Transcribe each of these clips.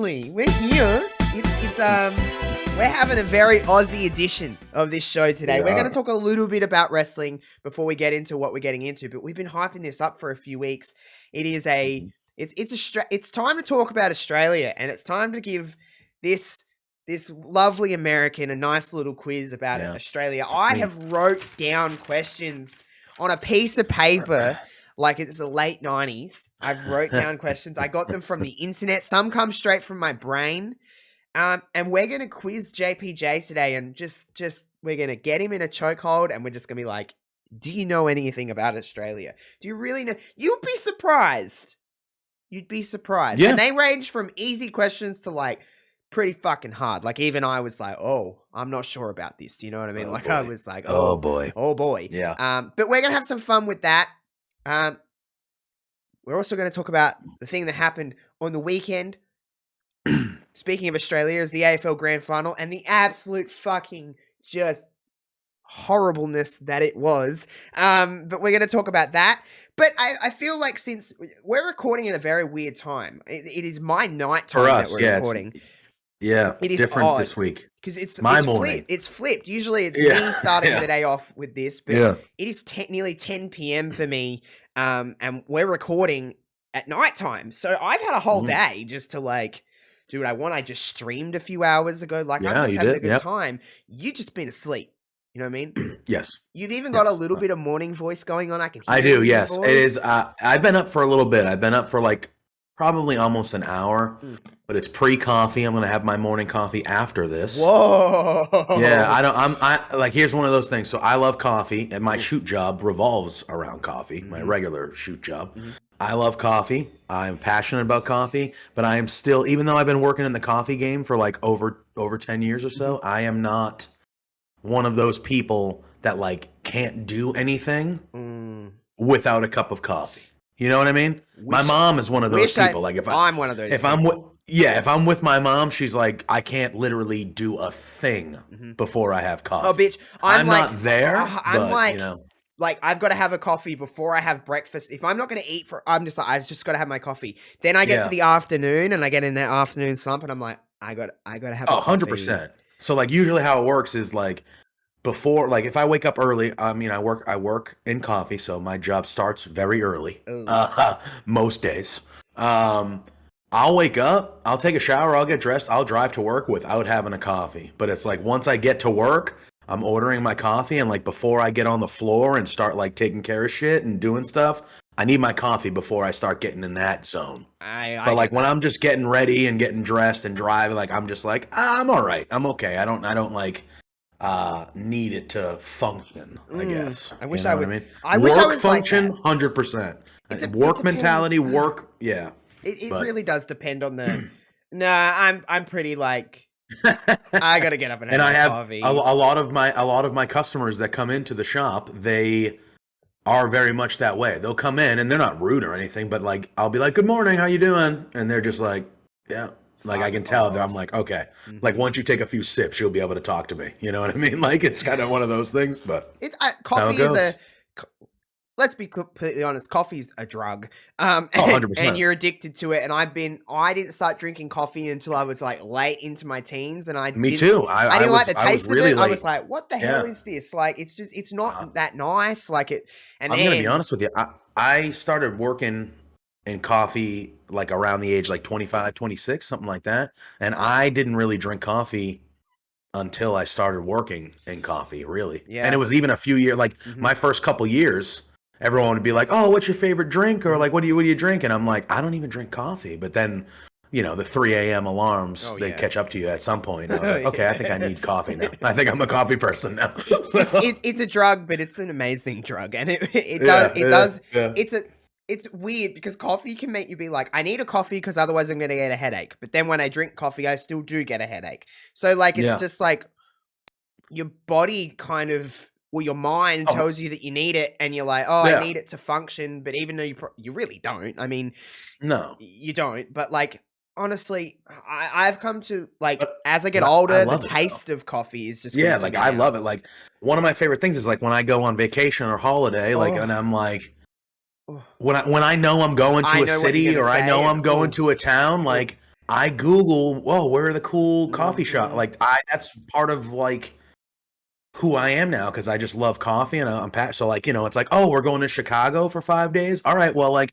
finally, we're here. We're having a very Aussie edition of this show today. We're going to talk a little bit about wrestling before we get into what we're getting into, but we've been hyping this up for a few weeks. It's time to talk about Australia, and it's time to give this lovely American a nice little quiz about Australia. I have wrote down questions on a piece of paper. Like it's the late 90s. I've wrote down questions. I got them from the internet. Some come straight from my brain. And we're going to quiz JPJ today and just we're going to get him in a chokehold and we're just going to be like, do you know anything about Australia? Do you really know? You'd be surprised. You'd be surprised. Yeah. And they range from easy questions to like pretty fucking hard. Like even I was like, oh, I'm not sure about this. You know what I mean? I was like, oh boy. Yeah. But we're going to have some fun with that. We're also going to talk about the thing that happened on the weekend. Speaking of Australia, is the AFL Grand Final and the absolute fucking just horribleness that it was. But we're going to talk about that. But I feel like since we're recording at a very weird time, it is my night time that we're recording. It is different odd this week because it's morning. It's flipped. Usually it's me starting the day off with this, but it is nearly 10 p.m. for me. And we're recording at nighttime, so I've had a whole day just to like do what I want. I just streamed a few hours ago. Like I'm just having a good time. You just been asleep. You know what I mean? Yes. You've even got a little bit of morning voice going on. I can hear I do, yes. Voice. It is. I've been up for a little bit. I've been up for like probably almost an hour, but it's pre-coffee. I'm going to have my morning coffee after this. Whoa. Yeah, I like, here's one of those things. So I love coffee and my shoot job revolves around coffee, my regular shoot job. I love coffee. I'm passionate about coffee, but I am still, even though I've been working in the coffee game for like over 10 years or so, I am not one of those people that like can't do anything without a cup of coffee. You know what I mean? My mom is one of those people. Like I'm one of those. If I'm with my mom, she's like, I can't literally do a thing before I have coffee. Oh, bitch! I'm like, not there. I'm but, like, you know. Like I've got to have a coffee before I have breakfast. If I'm not going to eat I'm just like, I've just got to have my coffee. Then I get to the afternoon and I get in that afternoon slump and I'm like, I got to have. 100%. So like usually how it works is like before, like if I wake up early, I mean I work in coffee, so my job starts very early. Most days. I'll wake up, I'll take a shower, I'll get dressed, I'll drive to work without having a coffee. But it's like once I get to work, I'm ordering my coffee, and like before I get on the floor and start like taking care of shit and doing stuff, I need my coffee before I start getting in that zone. But like when I'm just getting ready and getting dressed and driving, like I'm just like, I'm all right, I'm okay. I don't like need it to function. I guess. I wish I would. I mean, I wish I was function, like 100%. Work mentality, work. Yeah. It really does depend on the. I'm pretty like. I gotta get up and I have coffee. a lot of my customers that come into the shop. They are very much that way. They'll come in and they're not rude or anything, but like I'll be like, "Good morning, how you doing?" And they're just like, "Yeah." Like I can tell that I'm like, okay. Like once you take a few sips, you'll be able to talk to me. You know what I mean? Like it's kind of one of those things. But coffee is let's be completely honest, coffee's a drug. 100%. And you're addicted to it. And I didn't start drinking coffee until I was like late into my teens. And Me too. I didn't like the taste of it. Late. I was like, what the hell is this? Like, it's not that nice. Like it. And I'm going to be honest with you. I started working in coffee like around the age like 25, 26, something like that. And I didn't really drink coffee until I started working in coffee, really. Yeah. And it was even a few years, like my first couple years, everyone would be like, "Oh, what's your favorite drink?" Or like, what do you drink?" And I'm like, I don't even drink coffee. But then, you know, the 3 a.m. alarms, they catch up to you at some point. And I was like, okay, I think I need coffee now. I think I'm a coffee person now. It's a drug, but it's an amazing drug. And it's weird because coffee can make you be like, I need a coffee because otherwise I'm going to get a headache. But then when I drink coffee, I still do get a headache. So like, it's just like your body kind of, well, your mind tells you that you need it, and you're like, I need it to function. But even though you really don't, I mean, no, you don't. But like, honestly, I've come to like, as I get older, the taste of coffee is just like I love it. Like one of my favorite things is like when I go on vacation or holiday, like, and I'm like, when I know I'm going to a city or I know I'm going to a town, like I Google, whoa, where are the cool coffee shop? Mhm. Like that's part of like who I am now because I just love coffee and I'm passionate. So like, it's like, oh, we're going to Chicago for 5 days. All right, well, like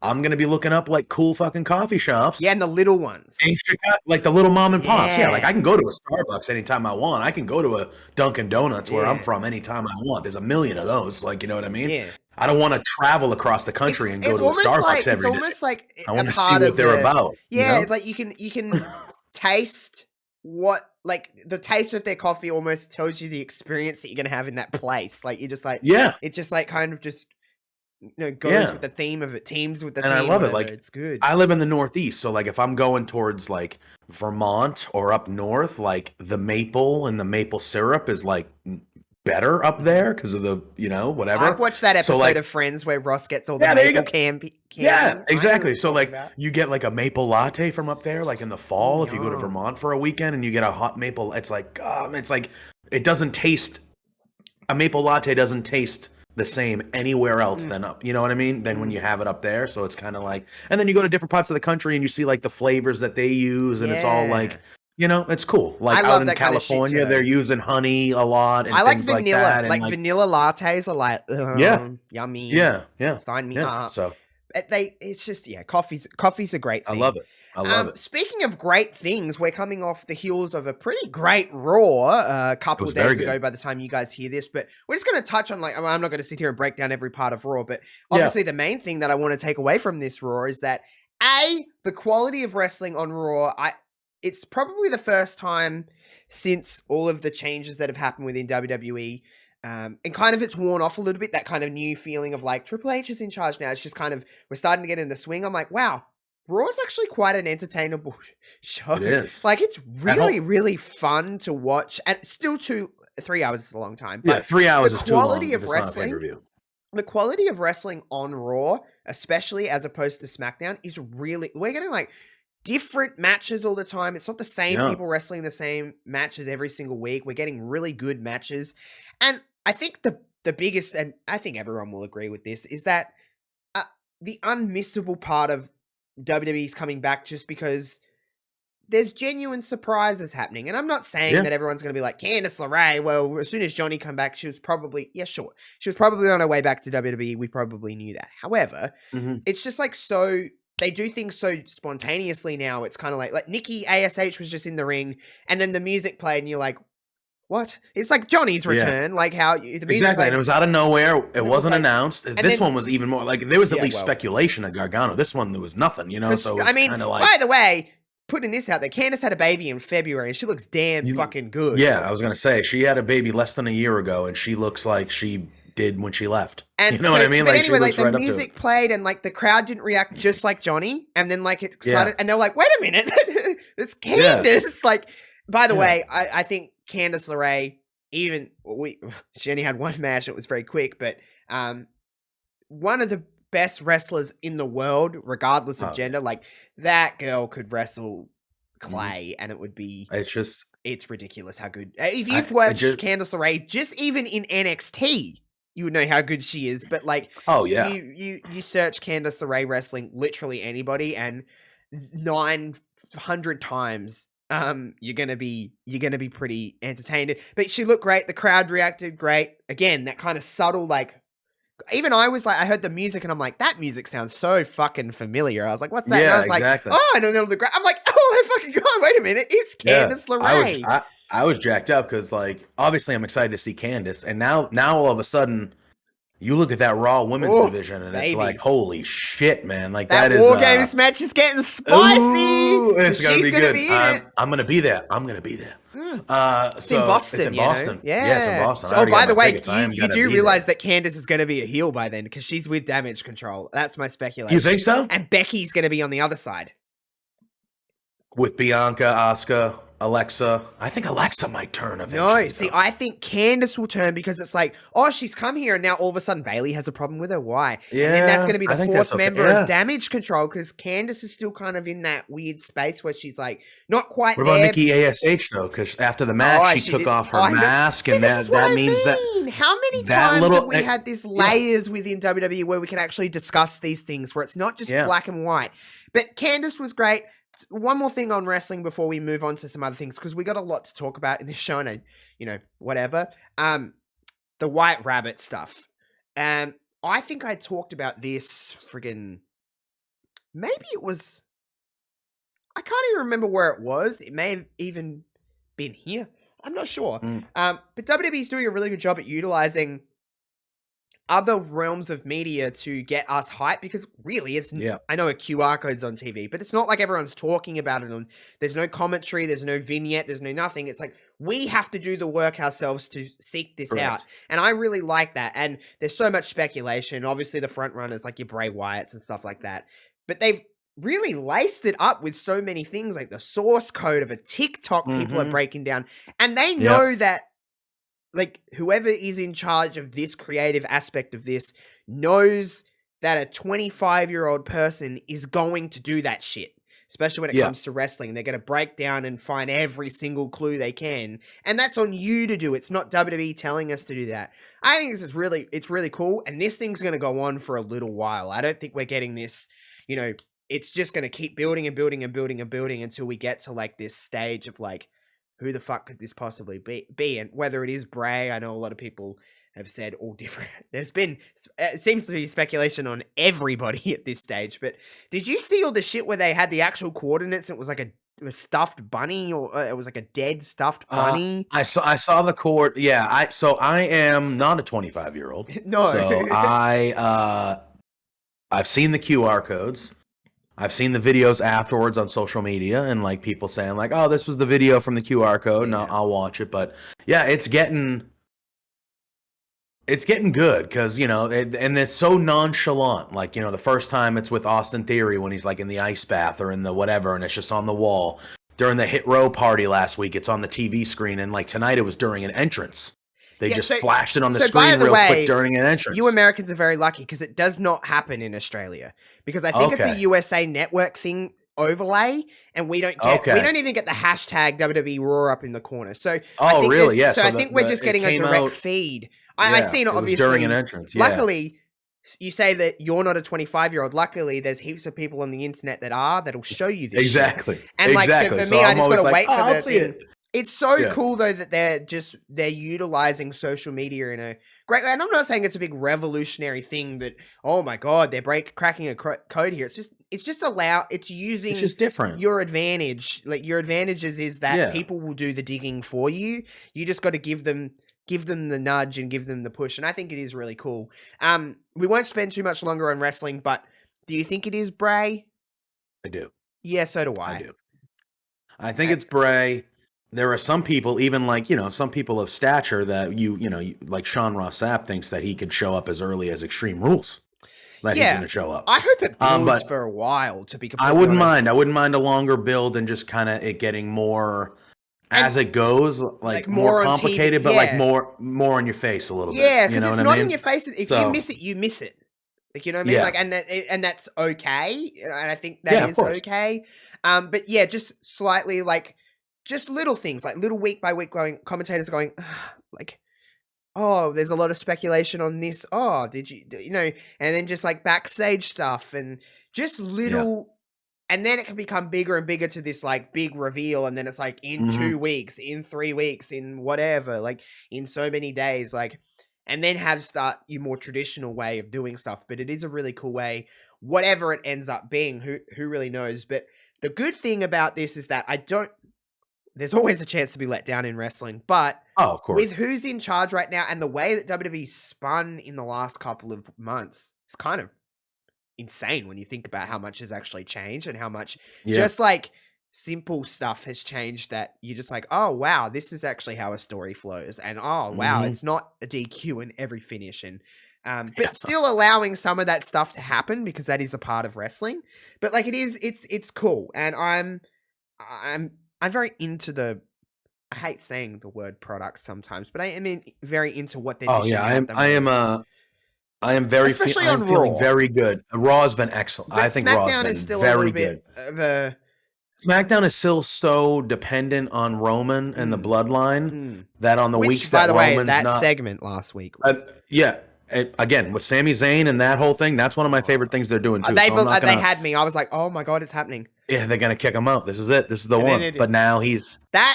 I'm gonna be looking up like cool fucking coffee Yeah, shops and the little ones. in Chicago, like the little mom and pops. Yeah, like Yeah. I can go to a Starbucks anytime I want. I can go to a Dunkin' Donuts where I'm Yeah. from anytime I want. There's a million of those. Like, you know what I mean? Yeah. I don't want to travel across the It's country and go it's to a almost like Starbucks every day. I a want to see part what of they're the about. yeah, it's like you can taste what like the taste of their coffee almost tells you the experience that you're gonna have in that place. Like you just like Yeah, it just like kind of just goes yeah. with the theme of it, teams with the And I theme, love it. whatever. Like It's good. I live in the Northeast, so like if I'm going towards like Vermont or up north, like the maple and the maple syrup is like better up Mhm. there because of the I've whatever. watched that So episode like of Friends where Ross gets all the yeah, there you maple go. Yeah, candy. I know what exactly. you're So talking like about. you get like a maple latte from up there, like in the Oh, fall if you go to yum. Vermont for a weekend and you get a hot maple. It's like it doesn't taste a maple latte doesn't taste the same anywhere else Mm, than up. You know what I mean? Than when mm. you have it up there. So it's kind of like, and then you go to different parts of the country and you see like the flavors that they use, and it's all like, Yeah. it's cool. I Like out love in that kind of shit California, they're too. using honey a lot I and like things like vanilla. that, and Like like vanilla lattes are like, yeah, yummy. yeah, yeah, Sign me yeah. up. So It's just yeah, coffee's a great I love thing. it. I love it. Speaking of great things, we're coming off the heels of a pretty great Raw a It couple was of very days good. ago by the time you guys hear this, but we're just going to touch on like I'm not going to sit here and break down every part of Raw, but Yeah, obviously the main thing that I want to take away from this Raw is that the quality of wrestling on Raw, it's probably the first time since all of the changes that have happened within WWE. And kind of it's worn off a little bit, that kind of new feeling of like Triple H is in charge now. It's just kind of, we're starting to get in the swing. I'm like, wow, Raw is actually quite an entertainable show. it is. Like it's At home. really, really fun to watch. And still 3 hours is a long time. Yeah, But 3 hours the is too long quality if of it's not a pay per wrestling, view. the quality of wrestling on Raw, especially as opposed to SmackDown, is really, we're getting like different matches all the time. It's not the same Yeah, people wrestling the same matches every single week. We're getting really good matches. And I think the biggest, and I think everyone will agree with this, is that uh, the unmissable part of WWE's coming back just because there's genuine surprises happening. And I'm not saying yeah. that everyone's going to be like, Candice LeRae, well, as soon as Johnny come back, she was probably, yeah, sure. She was probably on her way back to WWE. We probably knew that. However, Hmm. it's just like so, they do things so spontaneously now. It's kind of like Nikki ASH was just in the ring and then the music played and you're like, what? It's like Johnny's Yeah. return, like how the music Exactly, and played, it was out of nowhere. It and it was wasn't like, announced. and This then, one was even more like there was at yeah, least well, speculation of Gargano. This one there was nothing, because so I it's mean, kind of like by the way, putting this out there, Candace had a baby in February and she looks damn you, fucking good. yeah, I was gonna say she had a baby less than a year ago, and she looks like she did when she left. You And know what so, I mean? but Like she anyway, like looks the right up to it. music played and like the crowd didn't react just like Johnny. And then like it Yeah, started and they're like, wait a minute, it's yeah, Candace. Like, by the yeah. way, I think Candice LeRae, she only had one match, it was very quick, but one of the best wrestlers in the world, regardless of Oh yeah. gender, like that girl could wrestle Hmm. clay and it would be It's just it's ridiculous how good. If you've I watched just Candice LeRae, just even in NXT, you would know how good she is. But like, oh yeah. you search Candice LeRae wrestling, literally anybody, and 900 times, you're gonna be pretty entertained. But she looked great. The crowd reacted great. Again, that kind of subtle like. Even I was like, I heard the music and I'm like, that music sounds so fucking familiar. I was like, what's that? And I Yeah, was like, exactly. oh, and then the crowd. I'm like, oh my fucking god, wait a minute, it's Yeah, Candice LeRae. I was jacked up because like obviously I'm excited to see Candace, and now all of a sudden you look at that Raw women's Oh, division and it's like baby. holy shit, man! Like That that is War Games match is getting spicy. ooh, it's 'Cause gonna she's be gonna good. be in it. I'm gonna be there. I'm gonna be there. Mm. It's in So Boston, it's in you know? Boston. Yeah. Yeah, it's in Boston. I So, already by got the my way, tickets. I am you gonna do be realize there. that Candace is going to be a heel by then because she's with Damage Control. That's my speculation. You think so? And Becky's going to be on the other side. With Bianca, Asuka, Alexa, I think Alexa might turn eventually. No, see, I think Candace will turn because it's like, oh, she's come here and now all of a sudden Bailey has a problem with her. Why? Yeah, and then that's going to be I the think fourth that's okay. member Yeah. of Damage Control because Candace is still kind of in that weird space where she's like, not quite What about there. Nikki ASH though? Because after the match, she took off her mask, See, and this is what that I means that mean. How many that times little- have we had this layers within WWE where we can actually discuss these things where it's not just Yeah. black and white? But Candace was great. one more thing on wrestling before we move on to some other things, because we got a lot to talk about in this show, and whatever. The White Rabbit stuff. I think I talked about this friggin'. Maybe it was. I can't even remember where it was. It may have even been here. I'm not sure. But WWE's doing a really good job at utilizing other realms of media to get us hyped, because really it's I know a QR code's on TV, but it's not like everyone's talking about it. There's no commentary, there's no vignette, there's no nothing. It's like we have to do the work ourselves to seek this out, and I really like that. And there's so much speculation. Obviously the front runners like your Bray Wyatts and stuff like that, but they've really laced it up with so many things, like the source code of a TikTok people are breaking down, and they know that like whoever is in charge of this creative aspect of this knows that a 25-year-old person is going to do that shit, especially when it comes to wrestling. They're going to break down and find every single clue they can, and that's on you to do. It's not WWE telling us to do that. I think it's really cool, and this thing's going to go on for a little while. I don't think we're getting this, it's just going to keep building and building and building and building until we get to like this stage of like, who the fuck could this possibly be? And whether it is Bray, I know a lot of people have said all different. It seems to be speculation on everybody at this stage. But did you see all the shit where they had the actual coordinates? And it was like a stuffed bunny, or it was like a dead stuffed bunny. I saw the cord. Yeah. I am not a 25-year-old. No. So I've seen the QR codes. I've seen the videos afterwards on social media, and like people saying like, "Oh, this was the video from the QR code," and I'll watch it. But yeah, it's getting good because and it's so nonchalant. Like the first time it's with Austin Theory when he's like in the ice bath or in the whatever, and it's just on the wall. During the Hit Row party last week, it's on the TV screen, and like tonight it was during an entrance. They just flashed it on the screen real quick during an entrance. You Americans are very lucky because it does not happen in Australia. Because I think it's a USA Network thing overlay, and we don't even get the hashtag WWE Raw up in the corner. So really? Yeah. So I think we're just getting a direct feed. I've seen it obviously during an entrance. Yeah. Luckily, you say that you're not a 25-year-old. Luckily, there's heaps of people on the internet that'll show you this. Exactly. Shit. And so for me, I just got to wait for the thing. It's so cool though that they're utilizing social media in a great way. And I'm not saying it's a big revolutionary thing that, oh my god, they're cracking a code here. It's just using it's just different. Your advantage. Like your advantages is that people will do the digging for you. You just got to give them the nudge and give them the push. And I think it is really cool. We won't spend too much longer on wrestling, but do you think it is Bray? I do. Yeah, so do I. I do. I think it's Bray. There are some people, even like, some people of stature that like Sean Ross Sapp thinks that he could show up as early as Extreme Rules. He's going to show up. I hope it builds for a while, to be completely honest. I wouldn't mind a longer build and just kind of it getting more as it goes, like more complicated, but like more in your face a little bit. Yeah, because it's not in your face. If you miss it, you miss it. Like, you know what I mean? Yeah. Like, and that's okay. And I think that is okay. But yeah, just slightly like, just little things, like little week by week commentators going, like, oh, there's a lot of speculation on this. Oh, did you, and then just like backstage stuff and just little, and then it can become bigger and bigger to this like big reveal. And then it's like in 2 weeks, in 3 weeks, in whatever, like in so many days, like, and then start your more traditional way of doing stuff. But it is a really cool way, whatever it ends up being, who really knows. But the good thing about this is that there's always a chance to be let down in wrestling, but of course, with who's in charge right now and the way that WWE spun in the last couple of months, it's kind of insane when you think about how much has actually changed and how much just like simple stuff has changed, that you're just like, oh wow, this is actually how a story flows, and oh wow, it's not a DQ in every finish, and but still allowing some of that stuff to happen because that is a part of wrestling. But like it's cool, and I'm very into I hate saying the word product sometimes, but I mean very into what they're dishing out. I am very especially on Raw. Feeling very good. Raw has been excellent. But I think SmackDown Raw has is still been very a little good. Bit of a... SmackDown is still so dependent on Roman and the bloodline that on the weeks by that the way, Roman's that not segment last week was... yeah. again, with Sami Zayn and that whole thing, that's one of my favorite things they're doing too. They so they had me. I was like, oh my god, it's happening. Yeah, they're gonna kick him out. This is it. This is the one. But now they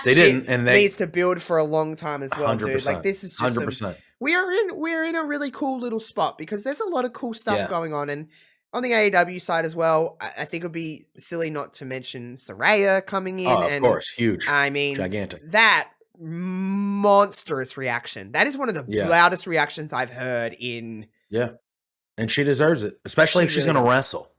didn't, and they needs to build for a long time as well, 100%, dude. Like this is just 100%. We're in a really cool little spot because there's a lot of cool stuff going on, and on the AEW side as well, I think it would be silly not to mention Saraya coming in. Oh, of course, huge. I mean, gigantic. That monstrous reaction. That is one of the loudest reactions I've heard in. Yeah, and she deserves it, especially if she's going to wrestle.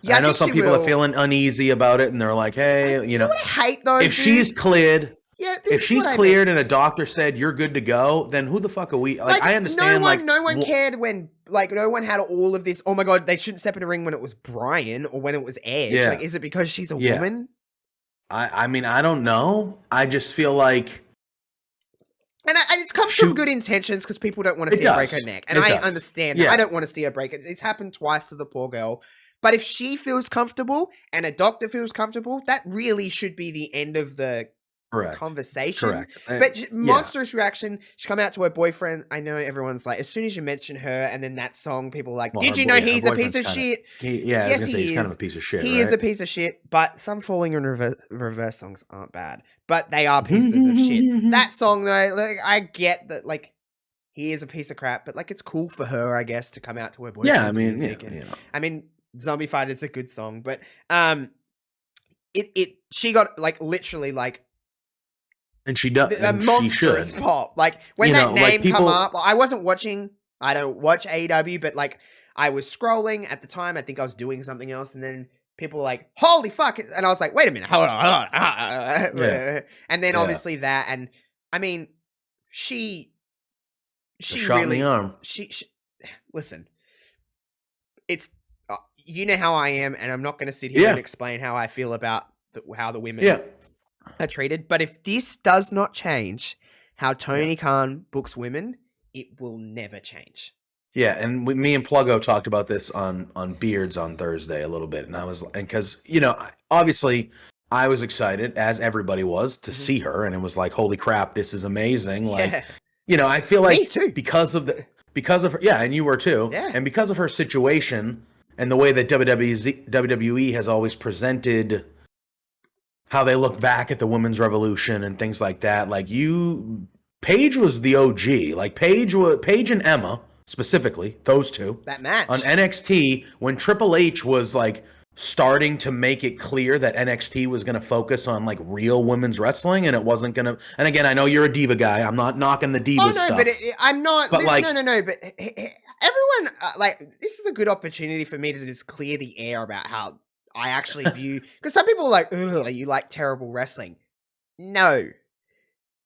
Yeah, I know some people are feeling uneasy about it, and they're like, "Hey, you know what I hate though, if she's cleared." Yeah, if she's cleared and a doctor said you're good to go, then who the fuck are we? Like I understand. No one cared when, like, no one had all of this. Oh my god, they shouldn't step in a ring when it was Bryan or when it was Edge. Yeah. Like, is it because she's a woman? I mean, I don't know. I just feel like, and it comes from good intentions because people don't want to see her break her neck, and I understand. I don't want to see her break it. It's happened twice to the poor girl. But if she feels comfortable and a doctor feels comfortable, that really should be the end of the conversation. Correct. But monstrous reaction. She come out to her boyfriend. I know everyone's like, as soon as you mention her and then that song, people are like, did you know he's a piece of shit? Yes, he's kind of a piece of shit. He is a piece of shit, but some Falling in Reverse songs aren't bad. But they are pieces of shit. That song though, like, I get that, like, he is a piece of crap, but like, it's cool for her, I guess, to come out to her boyfriend's music. I mean, Zombie Fight is a good song, but she got like literally like. And she does a monstrous pop. Like when that name come up, like, I wasn't watching. I don't watch AEW, but like I was scrolling at the time. I think I was doing something else, and then people were like, "Holy fuck!" And I was like, "Wait a minute, hold on." And then obviously that, and I mean, she shot really in the arm. She listen. It's you know how I am, and I'm not going to sit here and explain how I feel about how the women are treated. But if this does not change how Tony Khan books women, it will never change. Yeah, and me and Pluggo talked about this on Beards on Thursday a little bit, and because obviously I was excited, as everybody was, to see her, and it was like, holy crap, this is amazing. Like, I feel like me too. because of her, and you were too, and because of her situation and the way that WWE has always presented how they look back at the women's revolution and things like that. Like Paige was the OG. Like Paige and Emma specifically, those two. That match on NXT when Triple H was like starting to make it clear that NXT was going to focus on like real women's wrestling, and it wasn't going to. And again, I know you're a diva guy. I'm not knocking the diva stuff. But I'm not. But no. But everyone, like, this is a good opportunity for me to just clear the air about how I actually view, because some people are like, ugh, you like terrible wrestling. No.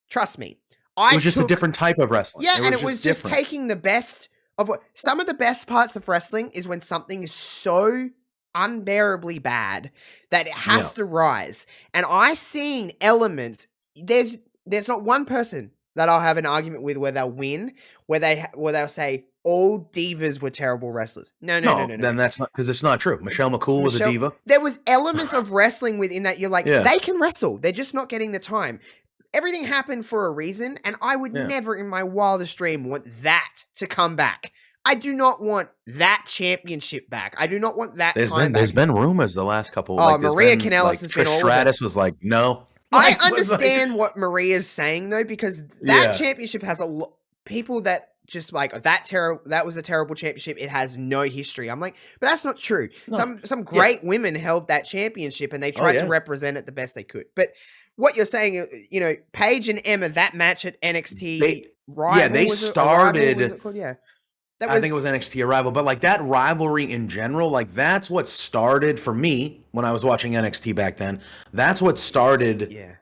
Trust me. It was just a different type of wrestling. Yeah, it was just taking the best of what. Some of the best parts of wrestling is when something is so unbearably bad that it has to rise. And I've seen elements. There's not one person that I'll have an argument with where they'll win, where they'll say all divas were terrible wrestlers. No. Then that's not, because it's not true. Michelle McCool was a diva. There was elements of wrestling within that. You're like, they can wrestle. They're just not getting the time. Everything happened for a reason, and I would never in my wildest dream want that to come back. I do not want that championship back. I do not want that There's been rumors the last couple. Maria Kanellis has been all Stratus was like, no. I understand what Maria's saying though, because that championship has a lot people that just like that was a terrible championship. It has no history. I'm like, but that's not true. No. Some great women held that championship and they tried to represent it the best they could. But what you're saying, Paige and Emma, that match at NXT, they started. I think it was NXT Arrival, but like that rivalry in general, like that's what started for me when I was watching NXT back then. That's what started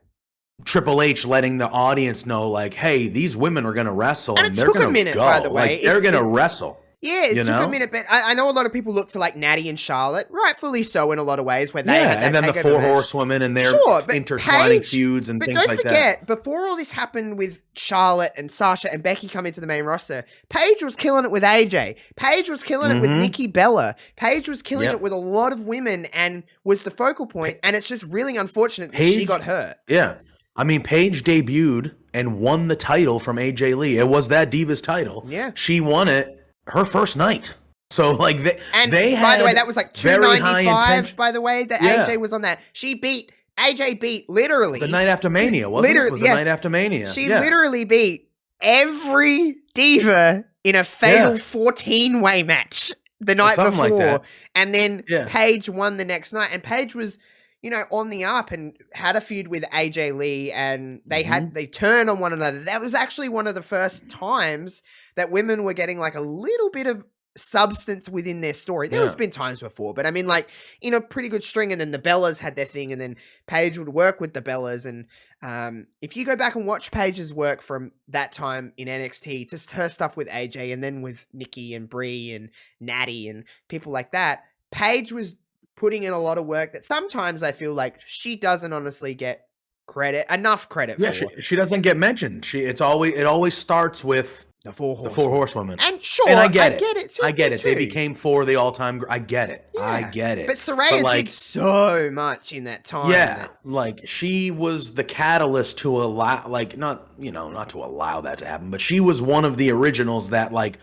Triple H letting the audience know, like, hey, these women are going to wrestle, and they're going to go. By the way. Like, they're going to wrestle. Yeah, it took a minute, but I know a lot of people look to like Natty and Charlotte, rightfully so in a lot of ways, where they had that and then the Four Horsewomen and their intertwining feuds and things like that. But don't forget, before all this happened with Charlotte and Sasha and Becky coming to the main roster, Paige was killing it with AJ. Paige was killing it with Nikki Bella. Paige was killing it with a lot of women and was the focal point, and it's just really unfortunate that she got hurt. Yeah. I mean, Paige debuted and won the title from AJ Lee. It was that Divas title. Yeah. She won it. her first night. So like they had, by the way, that was like $295. By the way, that AJ was on that. AJ beat literally the night after Mania, wasn't it? It was the night after Mania. She literally beat every diva in a fatal 14-way match the night before. Like and then Paige won the next night. And Paige was, on the up and had a feud with AJ Lee, and they turned on one another. That was actually one of the first times that women were getting like a little bit of substance within their story. There has been times before, but I mean, like, in a pretty good string, and then the Bellas had their thing, and then Paige would work with the Bellas. And if you go back and watch Paige's work from that time in NXT, just her stuff with AJ, and then with Nikki and Brie and Natty and people like that, Paige was putting in a lot of work that sometimes I feel like she doesn't honestly get enough credit for. She doesn't get mentioned. It always starts with the four horsewomen. And I get it. I get it. They became four of the all-time. I get it. Yeah. I get it. But Saraya did so much in that time. Yeah, like she was the catalyst to allow, like, not to allow that to happen, but she was one of the originals that like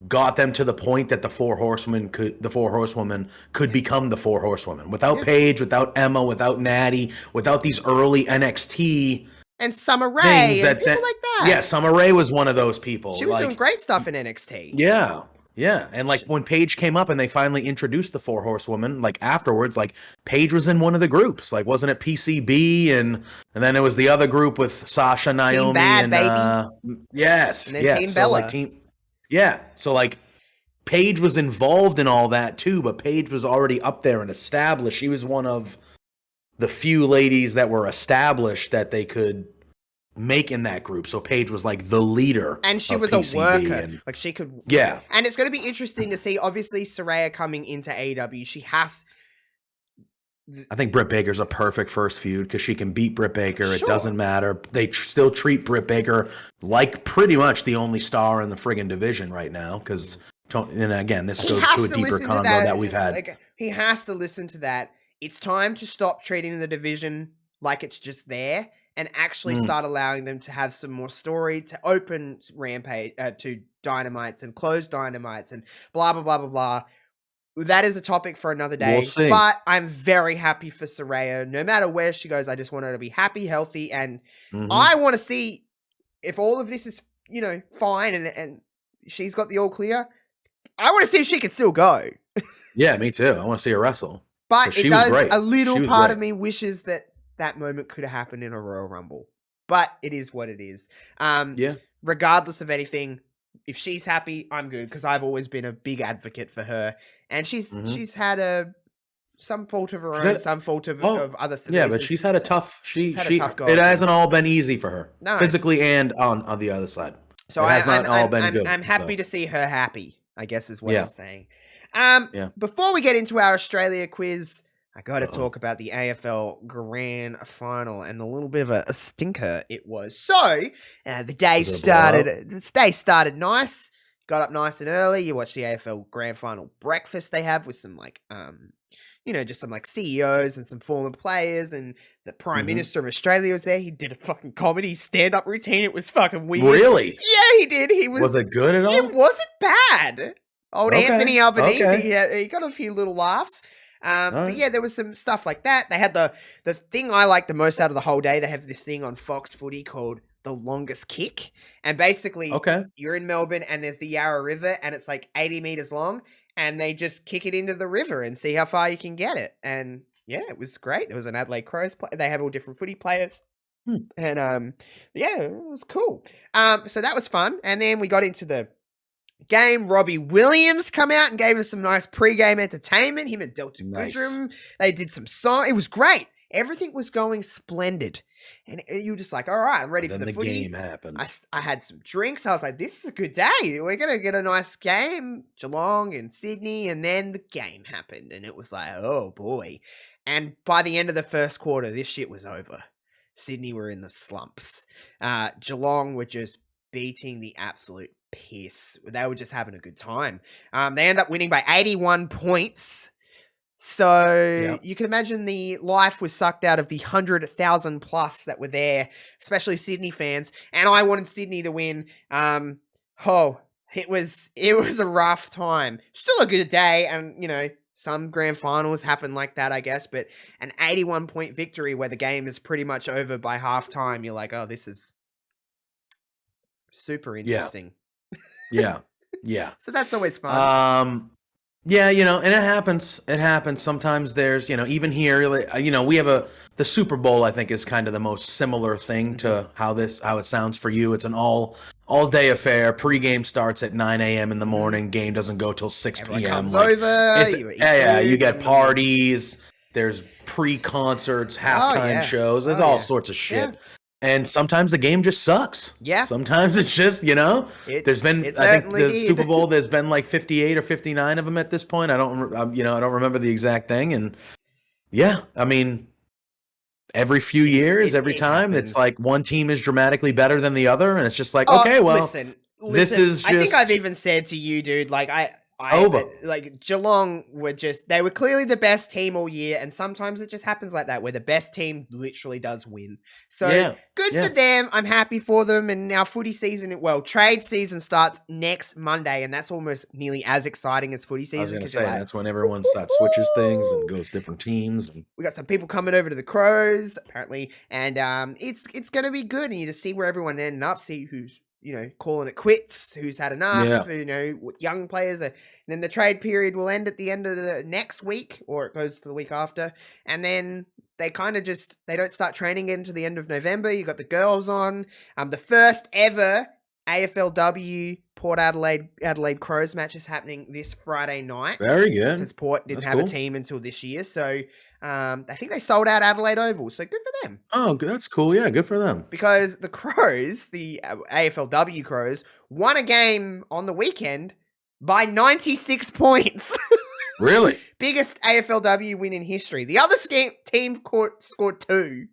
got them to the point that the four horsewomen could become the four horsewomen. Without Paige, without Emma, without Natty, without these early NXT. And Summer Rae and people like that. Yeah, Summer Rae was one of those people. She was doing great stuff in NXT. Yeah. Yeah. And like when Paige came up and they finally introduced the four horsewomen, like afterwards, like Paige was in one of the groups. Like, wasn't it PCB? And then it was the other group with Sasha, Naomi, Team Bad, baby. Yes. And then Team Bella. So like Paige was involved in all that too, but Paige was already up there and established. She was one of the few ladies that were established that they could make in that group. So Paige was like the leader. And she was PCB, a worker. Like she could. Yeah. And it's going to be interesting to see, obviously, Saraya coming into AEW. She has. I think Britt Baker's a perfect first feud because she can beat Britt Baker. Sure. It doesn't matter. They still treat Britt Baker like pretty much the only star in the friggin' division right now. Because, and again, this goes to a deeper convo that we've had. Like, he has to listen to that. It's time to stop treating the division like it's just there and actually start allowing them to have some more story, to open Rampage, to Dynamites and close Dynamites and blah, blah, blah, blah, blah. That is a topic for another day. We'll see. But I'm very happy for Saraya. No matter where she goes, I just want her to be happy, healthy, and I want to see if all of this is, fine and she's got the all clear. I want to see if she can still go. Yeah, me too. I want to see her wrestle. But it does, a little part of me wishes that moment could have happened in a Royal Rumble. But it is what it is. Regardless of anything, if she's happy, I'm good, because I've always been a big advocate for her. And she's had some fault of her own, some fault of other things. Yeah, but she's had a tough go. It hasn't all been easy for her. No. Physically and on the other side. So it has not all been good. I'm happy to see her happy, I guess is what I'm saying. Before we get into our Australia quiz, I got to talk about the AFL Grand Final and the little bit of a stinker it was. So the day started nice. Got up nice and early. You watched the AFL Grand Final breakfast they have with some just some like CEOs and some former players, and the Prime Minister of Australia was there. He did a fucking comedy stand-up routine. It was fucking weird. Really? Yeah, he did. Was it good at all? It wasn't bad. Anthony Albanese, he got a few little laughs. But yeah, there was some stuff like that. They had the thing I liked the most out of the whole day. They have this thing on Fox Footy called The Longest Kick. And basically, you're in Melbourne and there's the Yarra River and it's like 80 meters long, and they just kick it into the river and see how far you can get it. And yeah, it was great. There was an Adelaide Crows play. They have all different footy players. And it was cool. So that was fun. And then we got into the game. Robbie Williams come out and gave us some nice pre-game entertainment. Him and Delta Goodrum. They did some song. It was great. Everything was going splendid. And you were just like, all right, I'm ready for the footy. Game happened. I had some drinks. I was like, this is a good day. We're going to get a nice game. Geelong and Sydney. And then the game happened. And it was like, oh boy. And by the end of the first quarter, this shit was over. Sydney were in the slumps. Geelong were just beating the absolute piss. They were just having a good time. They end up winning by 81 points. So you can imagine the life was sucked out of the 100,000 plus that were there, especially Sydney fans. And I wanted Sydney to win. It was a rough time. Still a good day, and some grand finals happen like that, I guess. But an 81-point victory where the game is pretty much over by halftime, you're like, oh, this is super interesting. Yeah. So that's always fun. Yeah, and it happens. It happens. Sometimes there's, even here, we have the Super Bowl, I think, is kind of the most similar thing to how it sounds for you. It's an all day affair. Pre-game starts at 9 a.m. in the morning. Game doesn't go till 6 Everyone p.m. comes over. You get parties. There's pre-concerts, halftime shows. There's all sorts of shit. Yeah. And sometimes the game just sucks. Yeah. Sometimes it's just, there's been, I think the Super Bowl, there's been like 58 or 59 of them at this point. I don't remember the exact thing. And yeah, I mean, every few years, every time, happens. It's like one team is dramatically better than the other. And it's just like, okay, well, listen, this is just. I think I've even said to you, dude, like like Geelong they were clearly the best team all year, and sometimes it just happens like that where the best team literally does win. So good for them. I'm happy for them. And our footy season, trade season starts next Monday, and that's almost nearly as exciting as footy season. I was going to say that's when everyone starts switches things and goes different teams. And we got some people coming over to the Crows apparently, and it's going to be good. And you just see where everyone ended up, see who's calling it quits, who's had enough, young players. And then the trade period will end at the end of the next week, or it goes to the week after. And then they kind of they don't start training into the end of November. You got the girls on. The first ever AFLW Port Adelaide Crows match is happening this Friday night. Very good. Because Port didn't have a team until this year. So I think they sold out Adelaide Oval. So good for them. Oh, that's cool. Yeah, good for them. Because the Crows, the AFLW Crows, won a game on the weekend by 96 points. Really? Biggest AFLW win in history. The other team scored 2.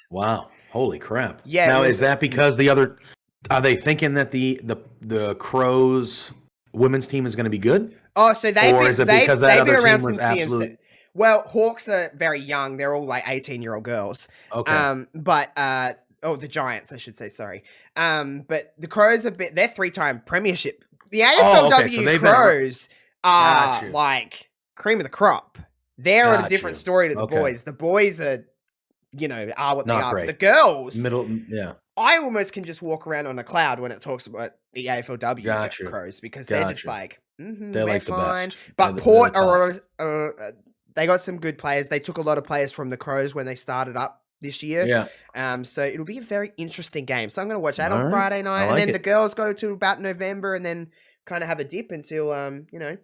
Wow. Holy crap. Yeah. Now, is that because are they thinking that the Crows women's team is going to be good? Oh, so they've been around since absolute... Well, Hawks are very young. They're all like 18-year-old girls. Okay. The Giants, I should say, sorry. But the Crows they're 3-time premiership. The AFLW Crows are like cream of the crop. They're a different story to the boys. The boys are, are what they are. Great. The girls, yeah. I almost can just walk around on a cloud when it talks about the AFLW Crows because they're just like, they're like fine. The best. But Port are they got some good players. They took a lot of players from the Crows when they started up this year. Yeah. So it'll be a very interesting game. So I'm going to watch that on Friday night. And then the girls go to about November and then kind of have a dip until, until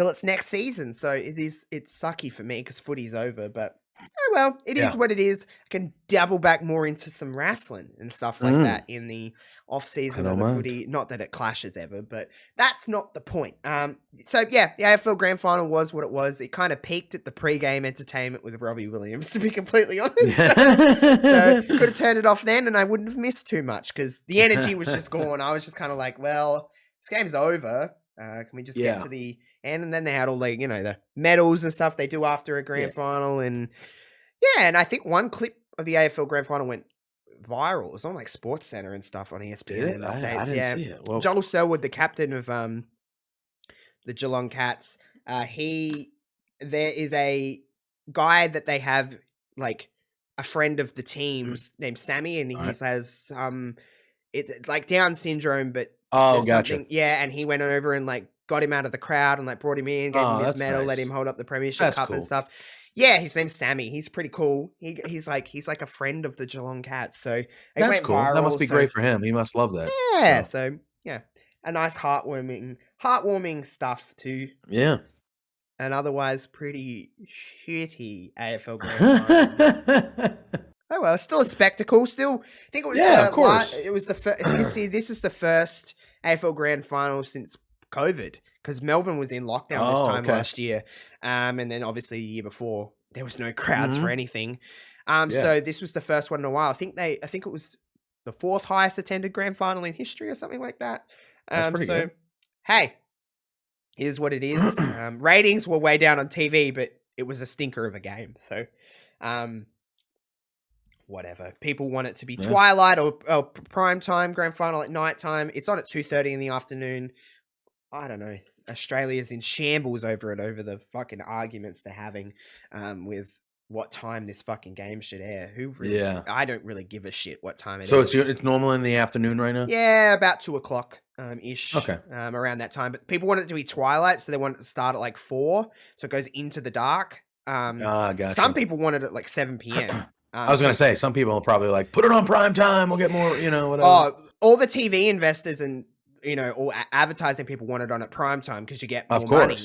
it's next season. So it's sucky for me because footy's over. But, oh well, it is what it is. I can dabble back more into some wrestling and stuff like that in the off-season of the footy. Not that it clashes ever, but that's not the point. So, yeah, the AFL Grand Final was what it was. It kind of peaked at the pre-game entertainment with Robbie Williams, to be completely honest. So, could have turned it off then and I wouldn't have missed too much because the energy was just gone. I was just kind of like, well, this game's over. Can we just get to the end? And then they had all the, the medals and stuff they do after a grand final. And and I think one clip of the AFL Grand Final went viral. It was on like Sports Center and stuff on ESPN in the States. I didn't see it. Well, Joel Selwood, the captain of the Geelong Cats, there is a guy that they have, like a friend of the team's named Sammy, and he has it's like Down syndrome, but gotcha. Yeah, and he went over and like got him out of the crowd and like brought him in, gave him his medal, let him hold up the premiership cup and stuff. Yeah, his name's Sammy. He's pretty cool. He's like a friend of the Geelong Cats. So that's cool. That must be great for him. He must love that. Yeah. So yeah, a nice heartwarming stuff too. Yeah. And otherwise pretty shitty AFL Grand Final. Oh well, still a spectacle. Still, I think it was. Yeah, of course. It was the first. As you can see, this is the first AFL Grand Final since COVID, because Melbourne was in lockdown this time last year, and then obviously the year before there was no crowds for anything. So this was the first one in a while. I think it was the 4th highest attended Grand Final in history or something like that. That's pretty good. Hey, here's what it is. Ratings were way down on TV, but it was a stinker of a game. So. whatever. People want it to be twilight or prime time, grand final at nighttime. It's on at 2:30 in the afternoon. I don't know. Australia's in shambles over it, over the fucking arguments they're having with what time this fucking game should air. Who really? Yeah. I don't really give a shit what time it is. So it's normal in the afternoon right now? Yeah, about 2:00 ish. Okay. Around that time. But people want it to be twilight, so they want it to start at like 4, so it goes into the dark. Gotcha. Some people want it at like 7 p.m. I was gonna say some people are probably like, put it on prime time. We'll get more, whatever. Oh, all the TV investors and all advertising people want it on at prime time because you get more money.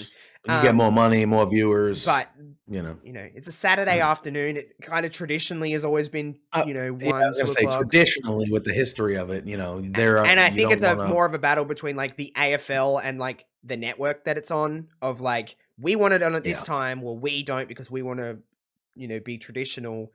You get more money, more viewers. But it's a Saturday afternoon. It kind of traditionally has always been 1, 2 o'clock. Traditionally, with the history of it, there are. And I think it's more of a battle between like the AFL and like the network that it's on. Of like, we want it on at this time, well, we don't because we want to, be traditional.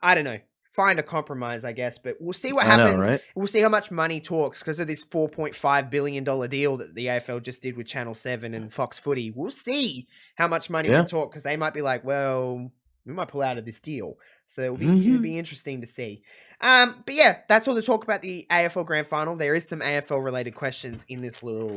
I don't know. Find a compromise, I guess, but we'll see what happens. Right? We'll see how much money talks because of this $4.5 billion deal that the AFL just did with Channel 7 and Fox Footy. We'll see how much money they talk because they might be like, well, we might pull out of this deal. So it'll be interesting to see. But yeah, that's all the talk about the AFL Grand Final. There is some AFL related questions in this little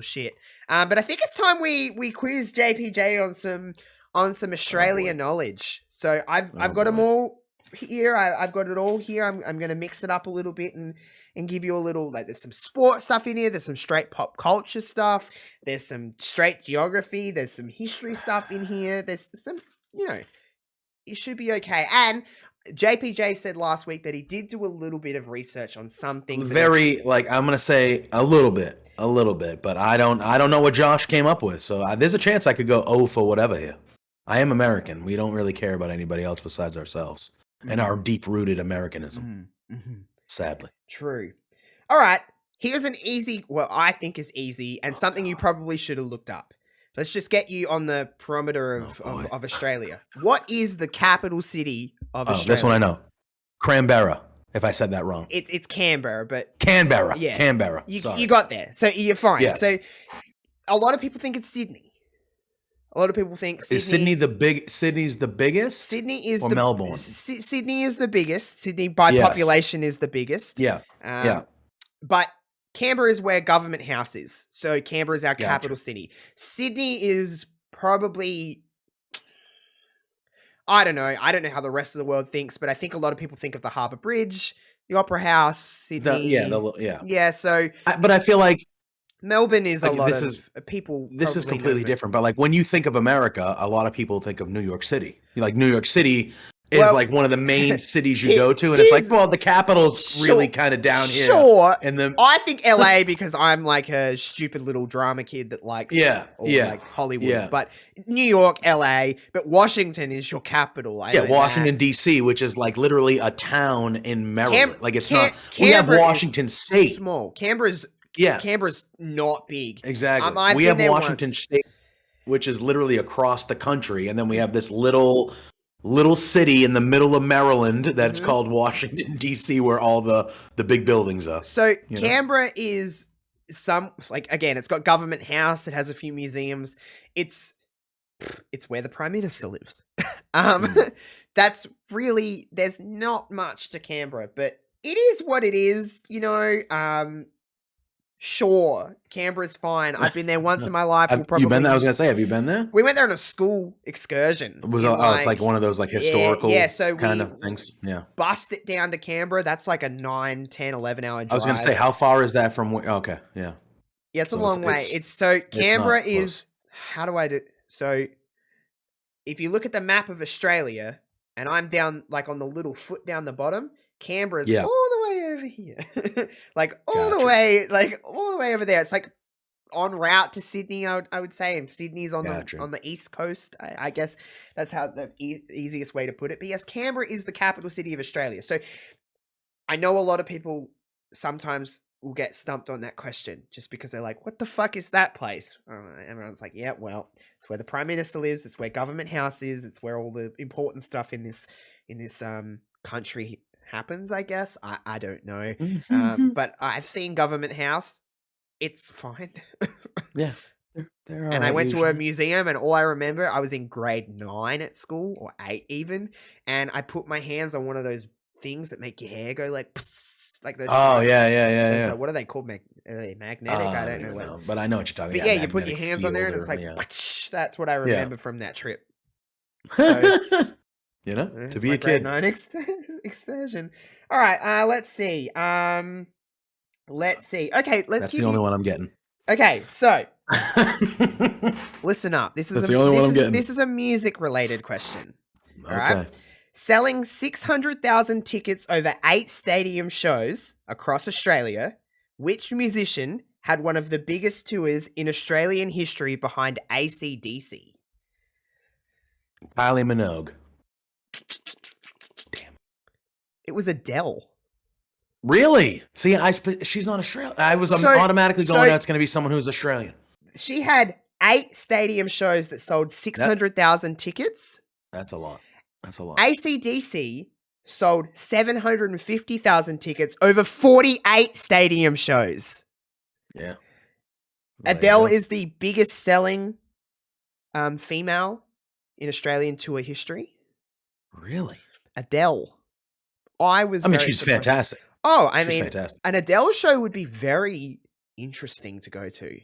shit. But I think it's time we quiz JPJ on some Australia knowledge. So I've got them all here. I've got it all here. I'm going to mix it up a little bit and give you a little, like, there's some sport stuff in here. There's some straight pop culture stuff. There's some straight geography. There's some history stuff in here. There's some, it should be okay. And JPJ said last week that he did do a little bit of research on some things. I'm going to say a little bit, but I don't know what Josh came up with. So there's a chance I could go 0 for whatever here. I am American. We don't really care about anybody else besides ourselves and our deep-rooted Americanism, sadly. True. All right. Here's an easy, I think is easy, and something you probably should have looked up. Let's just get you on the perimeter of Australia. What is the capital city of Australia? This one I know. Canberra, if I said that wrong. It's Canberra, but... Canberra. Yeah. Canberra. You got there. So you're fine. Yes. So a lot of people think it's Sydney. A lot of people think Sydney... Is Sydney's the biggest? Sydney is Melbourne? Sydney is the biggest. Sydney by population is the biggest. Yeah. But Canberra is where Government House is. So Canberra is our capital city. Sydney is probably... I don't know. I don't know how the rest of the world thinks, but I think a lot of people think of the Harbour Bridge, the Opera House, Sydney. Yeah, so... But I feel like... Melbourne is a lot of people. This is completely different. But like when you think of America, a lot of people think of New York City. Like New York City is like one of the main cities you go to, and it's like, well, the capital's really kind of down here. Sure, and then I think LA because I'm like a stupid little drama kid that likes like Hollywood. Yeah. But New York, LA, but Washington is your capital. Washington D.C., which is like literally a town in Maryland. Like it's not. We have Washington State. Small. Canberra's not big. Exactly. We have Washington State, which is literally across the country, and then we have this little city in the middle of Maryland that's called Washington D.C., where all the big buildings are. So Canberra is it's got Government House. It has a few museums. It's where the Prime Minister lives. That's really, there's not much to Canberra, but it is what it is. Sure, Canberra's fine. I've been there once in my life. You been there? I was gonna say, have you been there? We went there on a school excursion. It's like one of those like historical so kind of things. Yeah. Bust it down to Canberra. That's like a 9, 10, 11 hour drive. I was gonna say, how far is that from? Okay, yeah. Yeah, it's a long way. Canberra is. How do I do? So, if you look at the map of Australia, and I'm down like on the little foot down the bottom. Canberra's all the way over here. all the way over there. It's like en route to Sydney, I would say, and Sydney's on the east coast. I guess that's how the easiest way to put it. But yes, Canberra is the capital city of Australia. So I know a lot of people sometimes will get stumped on that question just because they're like, what the fuck is that place? Everyone's like, yeah, well, it's where the Prime Minister lives. It's where Government House is. It's where all the important stuff in this country happens, I guess. I don't know. But I've seen Government House. It's fine. Yeah. They're all And I right went to a usually. museum, and all I remember, I was in grade 9 at school, or 8 even, and I put my hands on one of those things that make your hair go like, psst, like those Oh yeah, sounds. yeah, yeah, Those yeah. what are they called? Are they magnetic? I I don't don't know even what. know, but I know what you're talking. But Yeah, yeah, you put magnetic your hands on there, field and it's or like, yeah, that's what I yeah. remember from that trip. So To it's be my a grade kid. 9 excursion. All right, let's see. Let's see. Okay, let's That's the give only you. one I'm getting. Okay, so That's listen up. This is the only one I'm getting. a music related question. All right. Okay. Selling 600,000 tickets over 8 stadium shows across Australia, which musician had one of the biggest tours in Australian history behind AC/DC? Kylie Minogue. Damn. It was Adele. Really? See, she's not Australian. I'm So automatically going, so out. It's going to be someone who's Australian. she had 8 stadium shows that sold 600,000 tickets. That's a lot. That's a lot. AC/DC sold 750,000 tickets over 48 stadium shows. Yeah. Well, Adele is the biggest selling female in Australian tour history. Really? Adele. I mean, she's surprised. fantastic. Oh, She's fantastic. an Adele show would be very interesting to go to.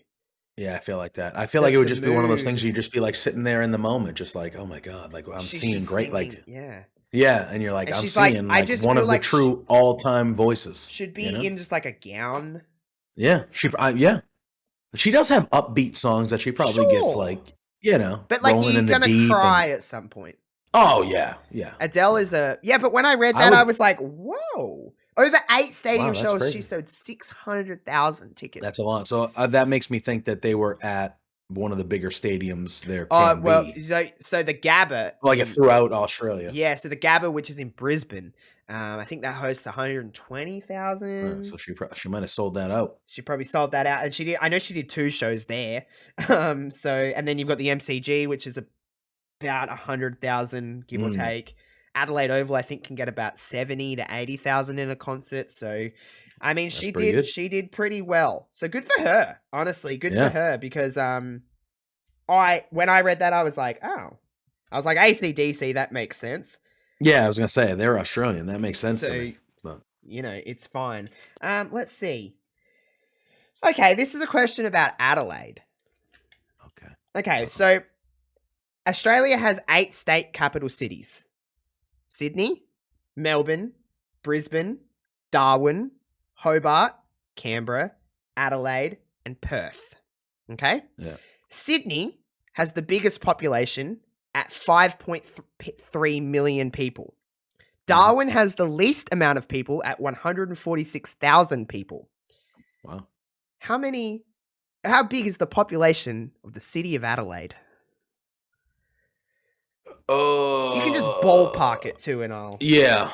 Yeah, I feel like that. I feel like it would just be one of those things mood. you'd just be like sitting there in the moment, just like, oh my God, like I'm She's seeing just great, singing, like, yeah. yeah. And you're like, And I'm she's like, seeing I like just one feel of the like true all-time voices. should be in just like a gown. Yeah. Yeah. She does have upbeat songs that she probably gets Sure. like, But like rolling you're in the gonna deep. cry at some point. Oh yeah. Yeah. Adele is but when I read that, I was like, whoa. Over 8 stadium that's shows, crazy. she sold 600,000 tickets. That's a lot. So that makes me think that they were at one of the bigger stadiums there can be. So the Gabba. Like throughout Australia. Yeah, so the Gabba, which is in Brisbane, I think that hosts 120,000. So she might have sold that out. She probably sold that out, and she did. I know she did 2 shows there. And then you've got the MCG, which is about 100,000, give or take. Adelaide Oval, I think, can get about 70 to 80,000 in a concert. So, I mean, she did pretty well. So good for her. Honestly, good for her, because when I read that, I was like, oh, AC/DC, that makes sense. Yeah, I was gonna say they're Australian. That makes sense to me. But it's fine. Let's see. Okay, this is a question about Adelaide. Okay, so Australia has 8 state capital cities: Sydney, Melbourne, Brisbane, Darwin, Hobart, Canberra, Adelaide, and Perth. Okay? Yeah. Sydney has the biggest population at 5.3 million people. Darwin has the least amount of people at 146,000 people. Wow. How big is the population of the city of Adelaide? You can just ballpark it too, and I'll. Yeah.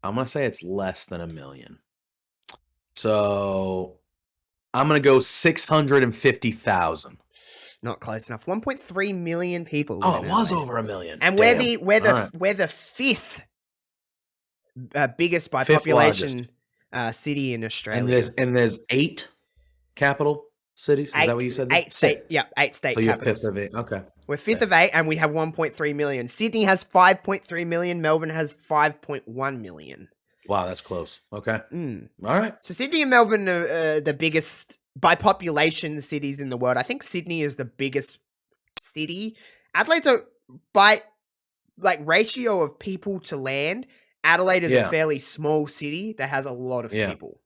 I'm gonna say it's less than 1 million. So I'm gonna go 650,000. Not close enough. 1.3 million people. Oh, it was over 1 million. And we're the 5th biggest by population city in Australia. And there's 8 capital cities. Is that what you said? 8 state. Yeah, 8 state. So you're capitals. 5th of 8. Okay. We're 5th of 8, and we have 1.3 million. Sydney has 5.3 million. Melbourne has 5.1 million. Wow, that's close. Okay. All right. So Sydney and Melbourne are the biggest by population cities in the world. I think Sydney is the biggest city. Adelaide's by ratio of people to land. Adelaide is a fairly small city that has a lot of people.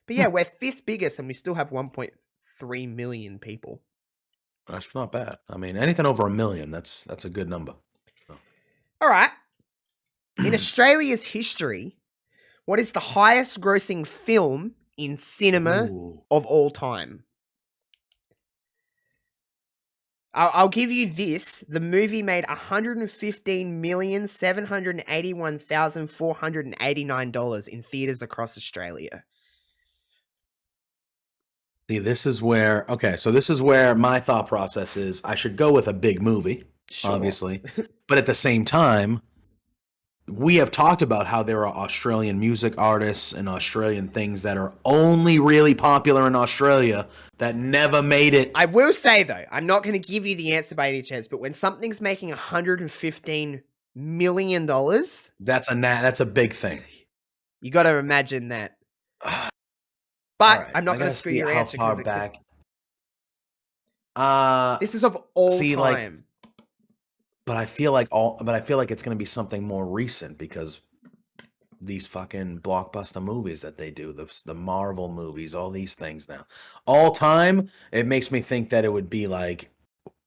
But yeah, we're 5th biggest, and we still have 1.3 million people. That's not bad. I mean, anything over 1 million, that's a good number. So. All right. In Australia's history, what is the highest grossing film in cinema of all time? I'll give you this. The movie made $115,781,489 in theaters across Australia. See, this is where my thought process is I should go with a big movie, obviously. But at the same time, we have talked about how there are Australian music artists and Australian things that are only really popular in Australia that never made it. I will say, though, I'm not going to give you the answer by any chance, but when something's making $115 million, that's a big thing. You got to imagine that. But right, I'm not going to screw your answer because back. This is of all time. Like, but I feel like it's going to be something more recent because these fucking blockbuster movies that they do, the Marvel movies, all these things now. All time, it makes me think that it would be like,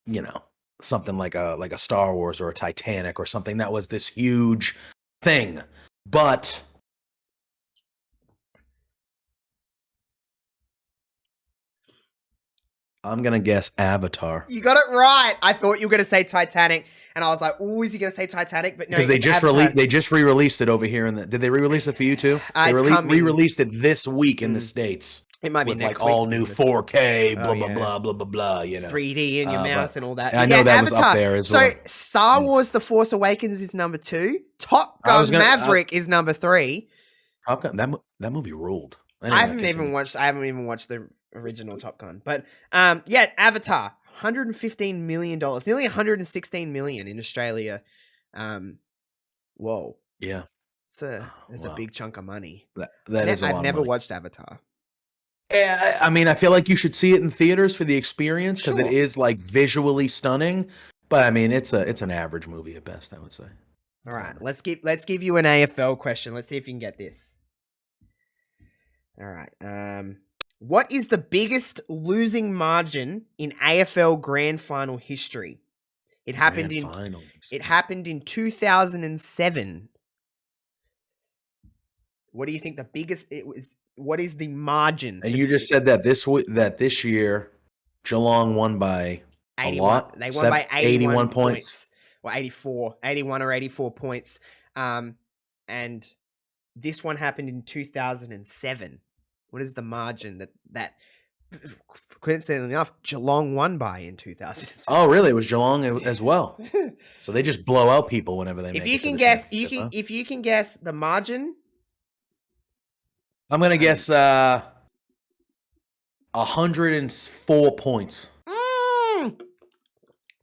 you know, something like a Star Wars or a Titanic or something that was this huge thing. But I'm going to guess Avatar. You got it right. I thought you were going to say Titanic, and I was like, "Oh, is he going to say Titanic?" But no, because they just re-released it over here. Did they re-release it for you too? They re-released it this week in the States. It might be with next like week all new 4K, blah blah blah blah blah. You know, 3D in your mouth and all that. I know that Avatar was up there as well. So Star Wars: The Force Awakens is number 2. Top Gun Maverick is number 3. Top Gun, that movie ruled. Anyway, I haven't even watched the original Top Gun, but Avatar, $115 million, nearly 116 million in Australia. Whoa, yeah, it's a big chunk of money. That is a lot of money. I've never watched Avatar. Yeah, I mean, I feel like you should see it in theaters for the experience because it is like visually stunning. But I mean, it's an average movie at best, I would say. All right, let's give you an AFL question. Let's see if you can get this. All right. What is the biggest losing margin in AFL Grand Final history? It happened in 2007. What do you think the biggest it was? What is the margin? And you just said that this year, Geelong won by 81. A lot. They won by 81 points. Well, 81 or 84 points. And this one happened in 2007. What is the margin that coincidentally enough, Geelong won by in 2007? Oh, really? It was Geelong as well. So they just blow out people whenever they make it. If you can guess the margin. I'm going to guess 104 points.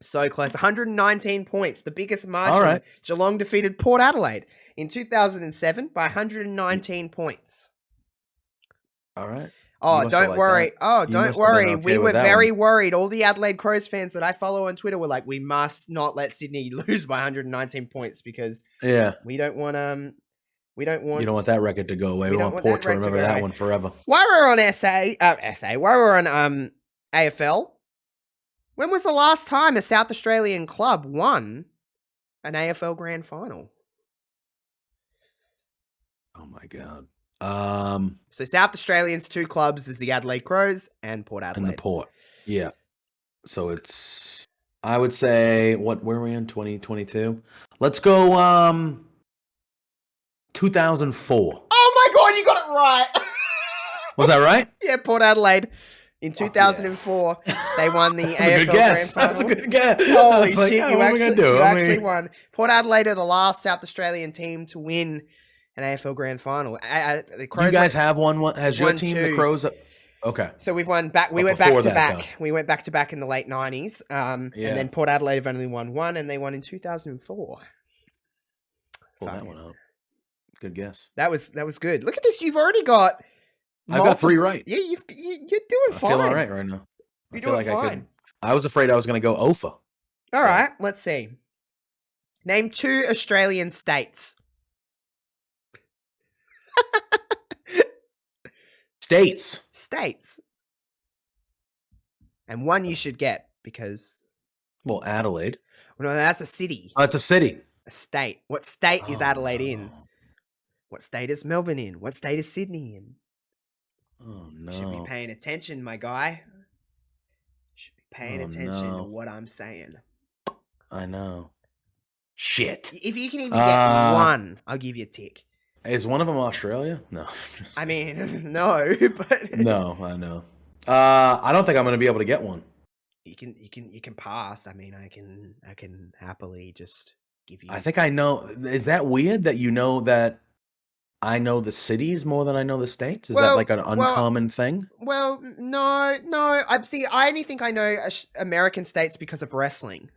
So close. 119 points. The biggest margin. All right. Geelong defeated Port Adelaide in 2007 by 119 points. All right. Oh, don't worry. Don't worry. We were very worried. All the Adelaide Crows fans that I follow on Twitter were like, we must not let Sydney lose by 119 points because we don't want you don't want that record to go away. We want Port to remember that one forever. While we're on while we're on AFL, when was the last time a South Australian club won an AFL Grand Final? Oh my God. So South Australians, 2 clubs is the Adelaide Crows and Port Adelaide. And the Port. Yeah. So I would say, where are we in 2022? Let's go 2004. Oh my God, you got it right. Was that right? Yeah, Port Adelaide. In 2004, they won the AFL Grand Final. That's a good guess. Holy shit, you actually won. Port Adelaide are the last South Australian team to win an AFL Grand Final. The Crows you guys have won? Has your team, the Crows? Okay. So we've won back. We went back to back. We went back to back in the late 90s. And then Port Adelaide have only won 1, and they won in 2004. Pull that one out. Good guess. That was good. Look at this. You've already got. I've got 3 right. Yeah, you're doing fine. I feel all right now. You're doing fine. I was afraid I was going to go OFA. All right, let's see. Name 2 Australian states. States. And one you should get because. Well, Adelaide. Well, no, that's a city. Oh, it's a city. A state. What state is Adelaide in? What state is Melbourne in? What state is Sydney in? Oh, no. Should be paying attention, my guy. Should be paying attention to what I'm saying. I know. Shit. If you can even get one, I'll give you a tick. Is one of them Australia? No. I mean, no, but no, I know. I don't think I'm going to be able to get one. You can pass. I mean, I can happily just give you. I think I know. Is that weird that you know that I know the cities more than I know the states? Is that like an uncommon thing? Well, no. I only think I know American states because of wrestling.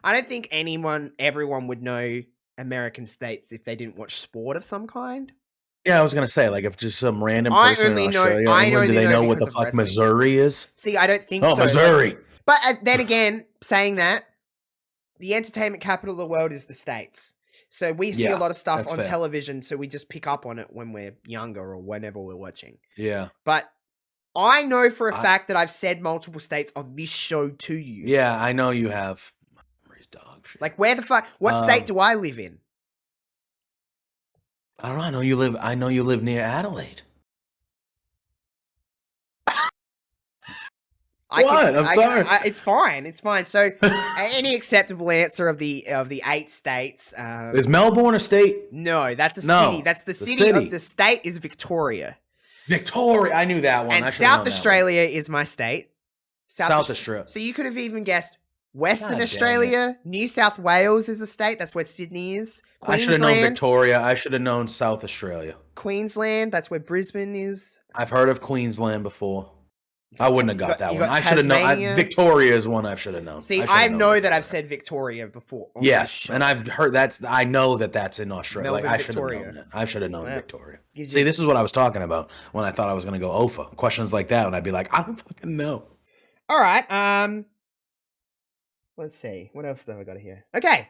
I don't think everyone would know American states if they didn't watch sport of some kind. Yeah, I was gonna say, like, if just some random person in Australia, do they know what the fuck Missouri is? See, I don't think so. Oh, Missouri. But then again, saying that, the entertainment capital of the world is the States. So we see a lot of stuff on television, so we just pick up on it when we're younger or whenever we're watching. Yeah. But I know for a fact that I've said multiple states on this show to you. Yeah, I know you have. Dog shit. Like, where the fuck? What state do I live in? I don't know. I know you live near Adelaide. I'm sorry. It's fine. It's fine. So, any acceptable answer of the 8 states? Is Melbourne a state? No, that's a city. That's the city of the state is Victoria. Victoria, I knew that one. And South Australia is my state. South Australia. So you could have even guessed Western Australia. New South Wales is a state. That's where Sydney is. I should have known Victoria. I should have known South Australia. Queensland. That's where Brisbane is. I've heard of Queensland before. I wouldn't have got that one. I should have known. Victoria is one I should have known. See, I know that I've said Victoria before. Yes, and I've heard I know that's in Australia. Like, I should have known that. I should have known Victoria. See, this is what I was talking about when I thought I was going to go OFA. Questions like that, and I'd be like, I don't fucking know. All right. Let's see. What else have I got here? Okay.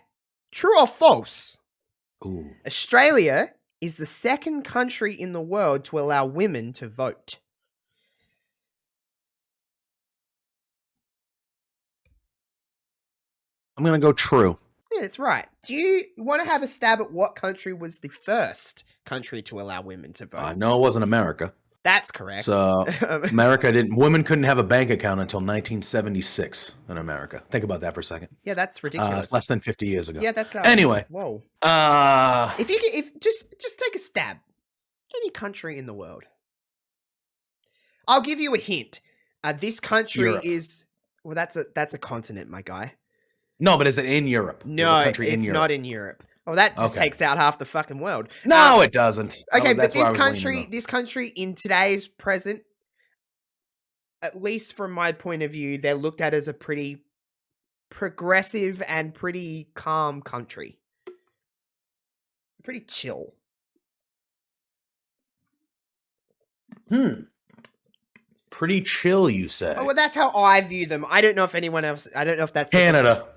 True or false? Ooh. Australia is the second country in the world to allow women to vote. I'm going to go true. Yeah, that's right. Do you want to have a stab at what country was the first country to allow women to vote? No, it wasn't America. That's correct. So women couldn't have a bank account until 1976 in America. Think about that for a second. Yeah, that's ridiculous. Less than 50 years ago. Yeah, that's anyway. Whoa. If just take a stab. Any country in the world. I'll give you a hint. This country Europe. is that's a continent, my guy. No, but is it in Europe? No, it's not in Europe. Oh, that just takes out half the fucking world. No, it doesn't. Okay, but this country in today's present, at least from my point of view, they're looked at as a pretty progressive and pretty calm country. Pretty chill. Pretty chill, you say? Oh, well, that's how I view them. I don't know if anyone else. I don't know if that's Canada.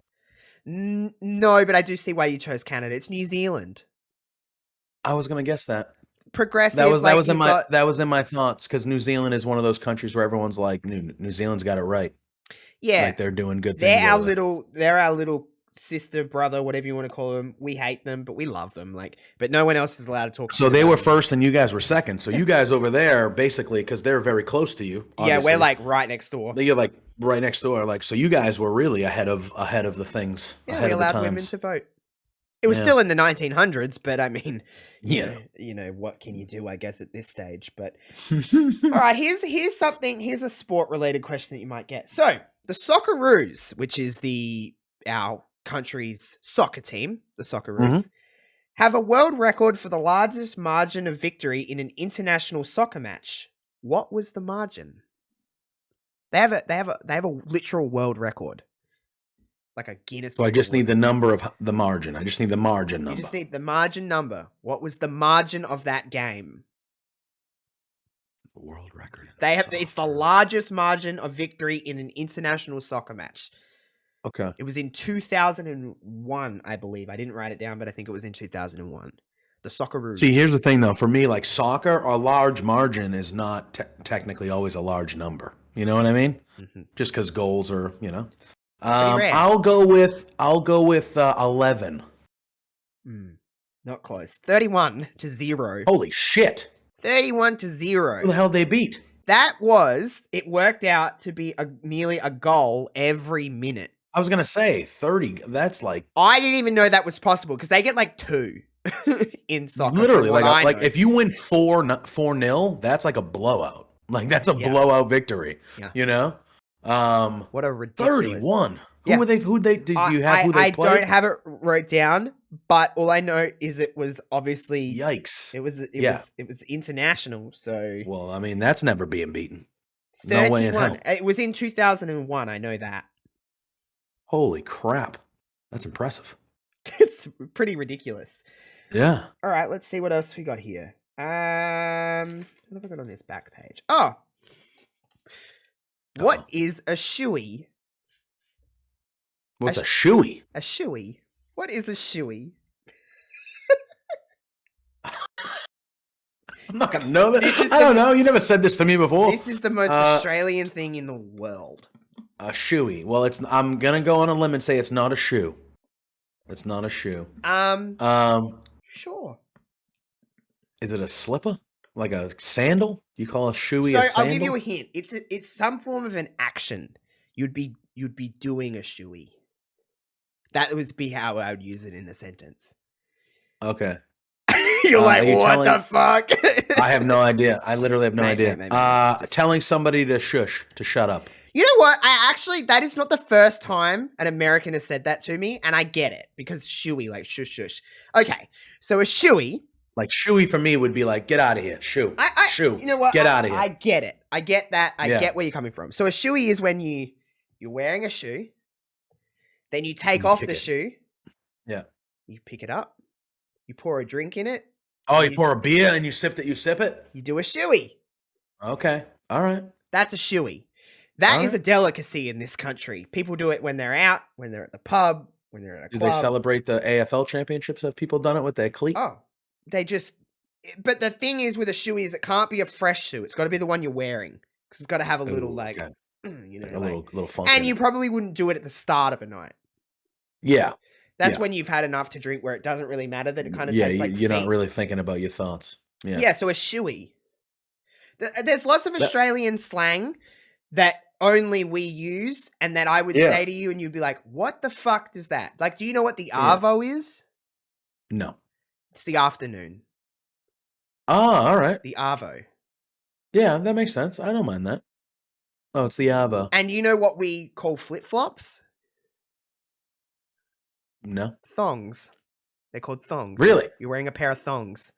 No, but I do see why you chose Canada. It's New Zealand. I was gonna guess that. Progressive. That was in my thoughts, because New Zealand is one of those countries where everyone's like, New Zealand's got it right. Yeah, like they're doing good things. They're our little sister, brother, whatever you want to call them. We hate them, but we love them. But no one else is allowed to talk. So they were first, and you guys were second. So you guys over there, basically, because they're very close to you. Obviously. Yeah, we're like right next door. You're like right next door. Like, so you guys were really ahead of the things. Yeah, we allowed women to vote. It was still in the 1900s, but I mean, you know, what can you do? I guess at this stage. But all right, here's a sport related question that you might get. So the Socceroos, which is our country's soccer team, the Socceroos, have a world record for the largest margin of victory in an international soccer match. What was the margin? They have a literal world record, like a Guinness. So I just need the number of the margin. I just need the margin number. You just need the margin number. What was the margin of that game? The world record. It's the largest margin of victory in an international soccer match. Okay. It was in 2001, I believe. I didn't write it down, but I think it was in 2001. The Socceroos. See, here's the thing, though. For me, like soccer, a large margin is not technically always a large number. You know what I mean? Mm-hmm. Just because goals are, I'll go with 11. Not close. 31-0. Holy shit! 31-0. Who the hell they beat? It worked out to be nearly a goal every minute. I was gonna say 30. That's like, I didn't even know that was possible because they get like 2 in soccer. Literally, like if you win 4-0, that's like a blowout. Like that's a blowout victory. Yeah. You know? What a ridiculous 31. Who did you have? Who they played? I don't have it wrote down, But all I know is it was obviously Yikes. it was international. So well, I mean, that's never being beaten. No way in hell. It was in 2001. I know that. Holy crap. That's impressive. It's pretty ridiculous. Yeah. All right, let's see what else we got here. What have I got on this back page? Oh. What is a shoey? What's a shoey? A shoey. What is a shoey? I'm not gonna know that. I don't know. You never said this to me before. This is the most Australian thing in the world. A shoey. Well, I'm gonna go on a limb and say it's not a shoe. It's not a shoe. Sure. Is it a slipper? Like a sandal? You call a shoey a sandal? So I'll give you a hint. It's some form of an action. You'd be doing a shoey. That would be how I would use it in a sentence. Okay. You're like, what the fuck? I have no idea. I literally have no idea. Telling somebody to shush, to shut up. You know what? That is not the first time an American has said that to me, and I get it, because shoey, like shush shush. Okay, so a shoey. Like shoey for me would be like, get out of here, shoo, shoo. You know what? Get out of here. I get it. I get that. I get where you're coming from. So a shoey is when you're wearing a shoe, then you take off the shoe. Yeah. You pick it up. You pour a drink in it. Oh, you pour a beer and you sip it. You sip it. You do a shoey. Okay. All right. That's a shoey. That is a delicacy in this country. People do it when they're out, when they're at the pub, when they're at a club. Do they celebrate the AFL championships? Have people done it with their cleat? Oh, but the thing is with a shoey is it can't be a fresh shoe. It's got to be the one you're wearing, because it's got to have a little little funk. And you probably wouldn't do it at the start of a night. Yeah. That's when you've had enough to drink where it doesn't really matter that it kind of tastes like you're not really thinking about your thoughts. Yeah. Yeah, so a shoey. There's lots of Australian slang that only we use and that I would say to you and you'd be like, what the fuck is that? Like, do you know what the arvo is? No. It's the afternoon. Oh, all right. The arvo. Yeah, that makes sense. I don't mind that. Oh, it's the arvo. And you know what we call flip-flops? No. Thongs. They're called thongs. Really? You're wearing a pair of thongs.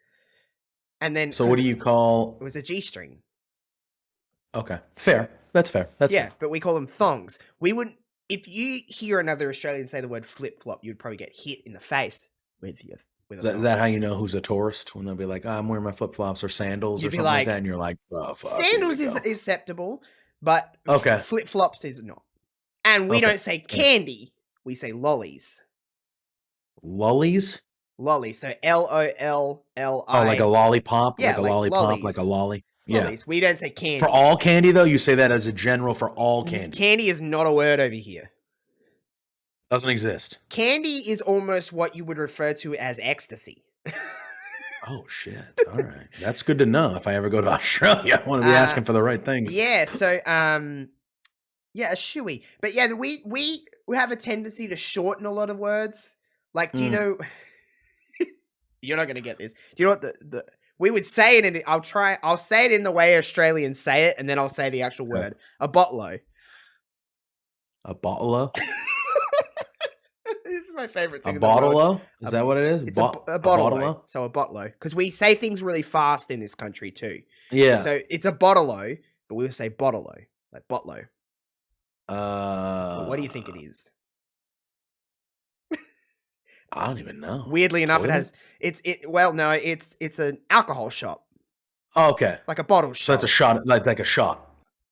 And then... So what do you call... It was a G-string. Okay. Fair. That's fair. That's fair. But we call them thongs. We wouldn't... If you hear another Australian say the word flip-flop, you'd probably get hit in the face with Is that how you know who's a tourist? When they'll be like, I'm wearing my flip-flops or sandals or something like that, and you're like, oh, fuck. Sandals is acceptable, but flip-flops is not. And we don't say candy. We say lollies. Lollies? Lollies. So L-O-L-L-I. Oh, like a lollipop? Yeah, like a lollipop, like a lolly? Lollies. Yeah. We don't say candy. For all candy, though? You say that as a general for all candy? Candy is not a word over here. Doesn't exist. Candy is almost what you would refer to as ecstasy. Oh, shit. All right. That's good to know. If I ever go to Australia, I want to be asking for the right things. Yeah, so, a shoey. But yeah, we have a tendency to shorten a lot of words. Like, do you know... You're not going to get this. Do you know what the we would say it in... I'll say it in the way Australians say it, and then I'll say the actual word. A botlo. A bottle-o? This is my favorite thing. A bottle-o? Is that what it is? It's a bottle-o. So a bottle-o. Because we say things really fast in this country too. Yeah. So it's a bottle-o, but we'll say bottle-o. Like botlo. What do you think it is? I don't even know. Weirdly enough, it's an alcohol shop. Oh, okay. Like a bottle shop. So it's a shot, like a shot.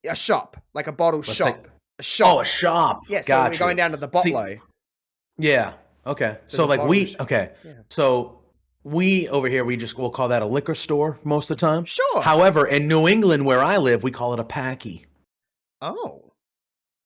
A shop. Like a bottle shop. A shop. Oh, a shop. Yeah, so we're going down to the botlo. Yeah. Okay. So like So we over here, we'll call that a liquor store most of the time. Sure. However, in New England where I live, we call it a packy. Oh.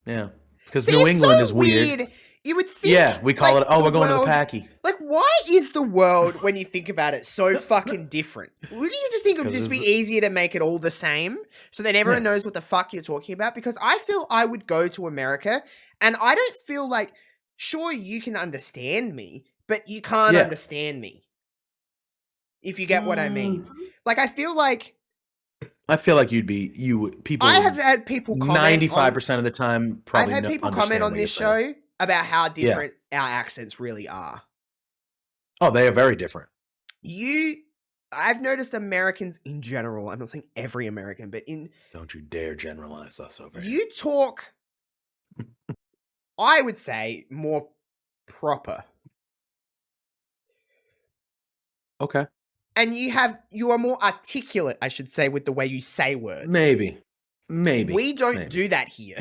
Yeah. Because New England is weird. You would think. Yeah, we call it, we're going to the packy. Like, why is the world, when you think about it, so fucking different? Wouldn't you just think it would just be easier to make it all the same? So then everyone knows what the fuck you're talking about? Because I feel I would go to America, and I don't feel like, sure, you can understand me, but you can't understand me. If you get what I mean. Like, I feel like people. I have had people comment 95% of the time probably. I've had people comment on this show about how different our accents really are. Oh, they are very different. I've noticed Americans in general, I'm not saying every American, but Don't you dare generalize us over here. You talk, I would say, more proper. Okay. And you are more articulate, I should say, with the way you say words. Maybe. We don't do that here.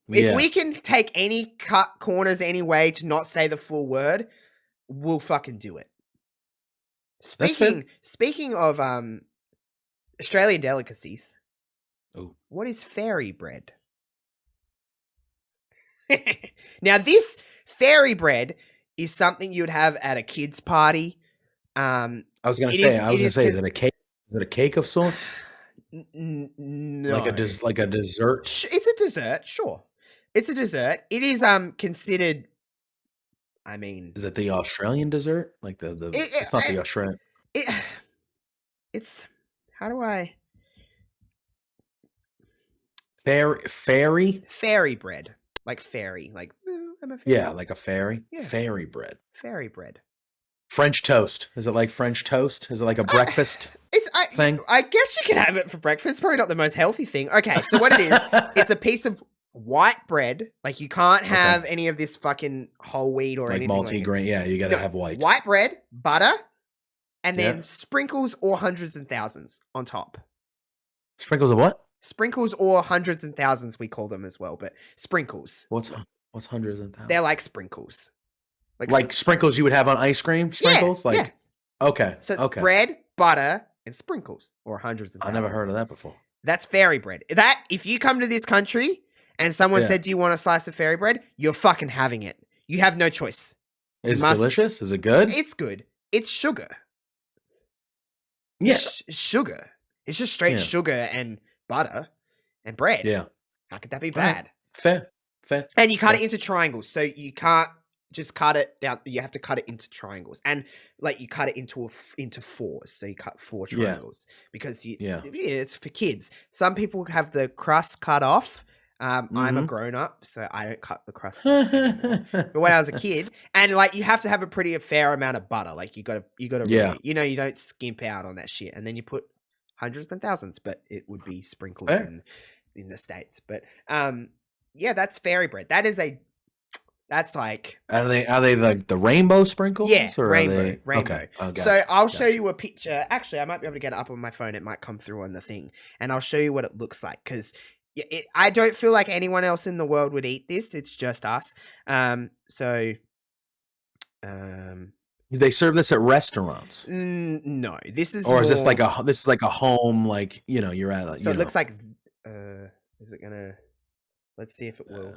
If we can take any cut corners any way to not say the full word, we'll fucking do it. Speaking of Australian delicacies, what is fairy bread? Now, this fairy bread is something you would have at a kid's party. I was gonna say, is it a cake? Is it a cake of sorts? No, like a dessert. It's a dessert, sure. It's a dessert. It is considered. I mean, is it the Australian dessert? Like it's not the Australian. It's how do I? Fairy bread, like fairy, like I'm a fairy. Yeah, like a fairy. Yeah. Fairy bread. Fairy bread. French toast. Is it like French toast? Is it like a breakfast thing? I guess you can have it for breakfast. It's probably not the most healthy thing. Okay, so what it is, it's a piece of white bread. Like you can't have any of this fucking whole wheat or anything multi-grain. Yeah, you gotta have white. White bread, butter, and then sprinkles or hundreds and thousands on top. Sprinkles of what? Sprinkles or hundreds and thousands, we call them as well, but sprinkles. What's hundreds and thousands? They're like sprinkles. Like sprinkles you would have on ice cream? Sprinkles? Okay. So it's bread, butter, and sprinkles, or hundreds and thousands. I never heard of that before. That's fairy bread. That, if you come to this country and someone said, do you want a slice of fairy bread? You're fucking having it. You have no choice. Is it delicious? Is it good? It's good. It's sugar. Yeah. It's sugar. It's just straight sugar and butter and bread. Yeah. How could that be bad? Fair. And you cut it into triangles. So you can't just cut it down. You have to cut it into triangles. And like you cut it into fours. So you cut 4 triangles. Because it's for kids. Some people have the crust cut off. I'm a grown-up, so I don't cut the crust off anymore. But when I was a kid, and like you have to have a fair amount of butter. Like you gotta really, you don't skimp out on that shit. And then you put hundreds and thousands, but it would be sprinkles in the States. But that's fairy bread. That's like, are they like the rainbow sprinkles? Yeah, or rainbow. Okay. So I'll show you a picture. Actually, I might be able to get it up on my phone. It might come through on the thing, and I'll show you what it looks like because I don't feel like anyone else in the world would eat this. It's just us. They serve this at restaurants? No, this is. Or is this like a home? Like you're at. So it looks like. Is it gonna? Let's see if it will.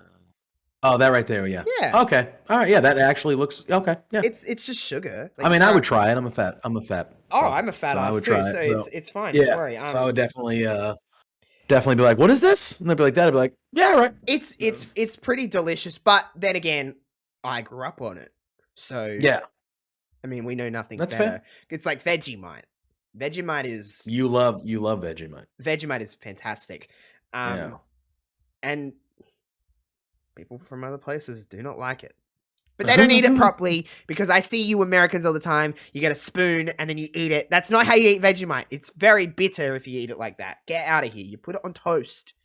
Oh, that right there, yeah. Yeah. Okay. All right. Yeah, that actually looks okay. Yeah. It's just sugar. Like, I mean, I would try it. I'm a fat. Oh, I'm a fat ass too. So it's fine. Yeah. Don't worry. So I would definitely be like, "What is this?" And they'd be like, "That." I'd be like, "Yeah, right." It's pretty delicious, but then again, I grew up on it, so yeah. I mean, we know nothing better. Fair. It's like Vegemite. Vegemite is you love Vegemite. Vegemite is fantastic, and people from other places do not like it. But they don't eat it properly because I see you Americans all the time. You get a spoon and then you eat it. That's not how you eat Vegemite. It's very bitter if you eat it like that. Get out of here. You put it on toast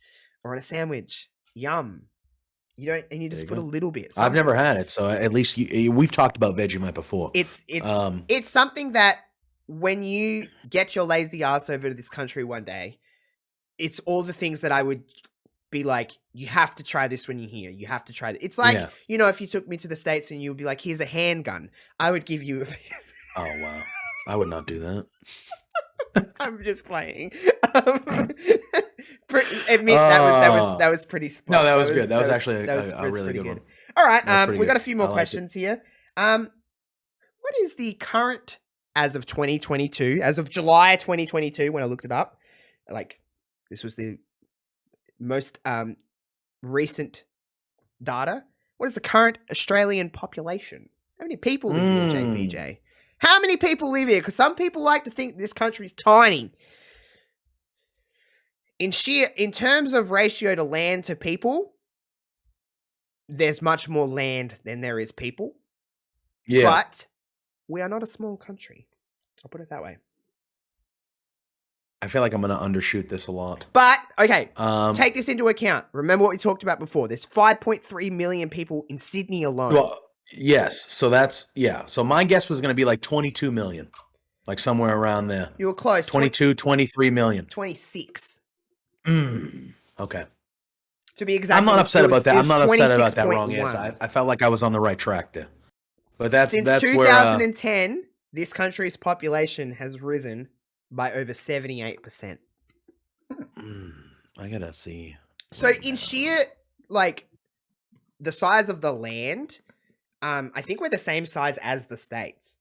or on a sandwich. Yum. You don't, and you just put a little bit. I've never had it, so at least we've talked about Vegemite before. It's something that when you get your lazy ass over to this country one day, it's all the things that I would be like, you have to try this when you're here. You have to try it. It's like, if you took me to the States and you would be like, here's a handgun, I would give you Oh, wow. I would not do that. I'm just playing. That was pretty spot. No, that was good. That was actually a really good one. All right, we got a few more questions here. What is the current, as of 2022, as of July 2022, when I looked it up, like this was the most recent data. What is the current Australian population? How many people live here, JPJ? How many people live here? Because some people like to think this country's tiny. In terms of ratio to land to people, there's much more land than there is people. Yeah. But we are not a small country. I'll put it that way. I feel like I'm going to undershoot this a lot. But, okay, take this into account. Remember what we talked about before. There's 5.3 million people in Sydney alone. Well, yes. So that's, yeah. So my guess was going to be like 22 million. Like somewhere around there. You were close. 22, 23 million. 26. Okay. To be exact, I'm not upset about that. I'm not upset about that wrong answer. I felt like I was on the right track there. But that's Since that's 2010, this country's population has risen by over 78%. I gotta see. So in sheer, like, the size of the land, I think we're the same size as the States.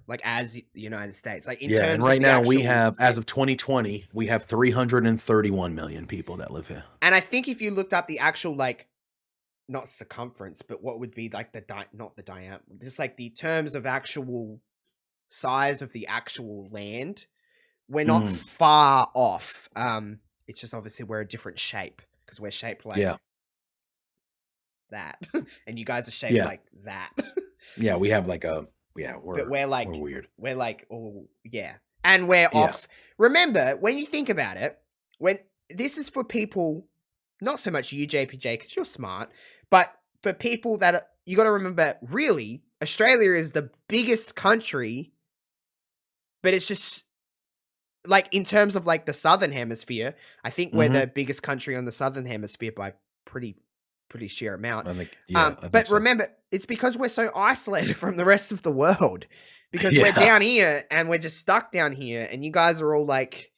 Like, as the United States. Like, in terms and right now we have, as of 2020, we have 331 million people that live here. And I think if you looked up the actual, like, not circumference, but what would be, like, not the diameter, just, like, the terms of actual size of the actual land, we're not far off. It's just obviously we're a different shape, because we're shaped like that. And you guys are shaped like that. Yeah, we have like a... Yeah, we're weird. We're like, oh, yeah. And we're off. Remember, when you think about it, when this is for people, not so much you, JPJ, because you're smart, but for people that you got to remember, really, Australia is the biggest country, but it's just like in terms of like the Southern Hemisphere, I think we're the biggest country on the Southern Hemisphere by pretty sheer amount. I think so. Remember, it's because we're so isolated from the rest of the world, because we're down here and we're just stuck down here, and you guys are all like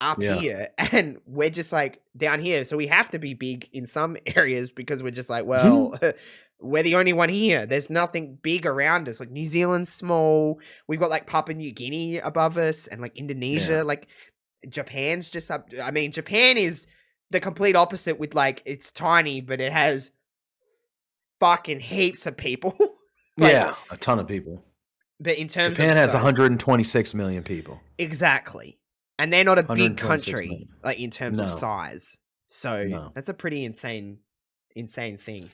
up here, and we're just like down here. So we have to be big in some areas because we're just like, well, we're the only one here. There's nothing big around us. Like New Zealand's small. We've got like Papua New Guinea above us, and like Indonesia, like Japan's just up. I mean, Japan is the complete opposite with like, it's tiny, but it has fucking heaps of people. Like, a ton of people. But in terms Japan of has size, 126 million people. Exactly. And they're not a big country, like in terms of size. So that's a pretty insane thing.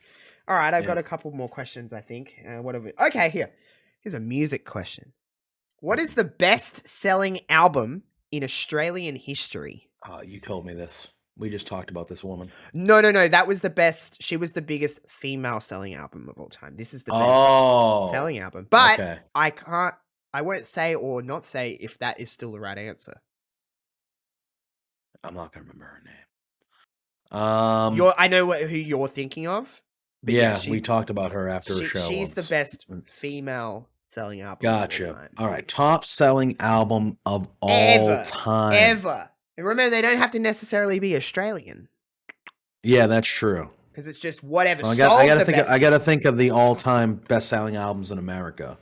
All right, I've got a couple more questions, I think. What have we... Okay, here's a music question. What is the best-selling album in Australian history? You told me this. We just talked about this woman. No. That was the best. She was the biggest female selling album of all time. This is the best selling album. But I won't say or not say if that is still the right answer. I'm not going to remember her name. I know who you're thinking of. But we talked about her after a show. She's the best female selling album. Gotcha. Of all time. All right. Top selling album of all time. Ever. And remember, they don't have to necessarily be Australian. Yeah, that's true. Because it's just whatever. I got to think of the all-time best-selling albums in America.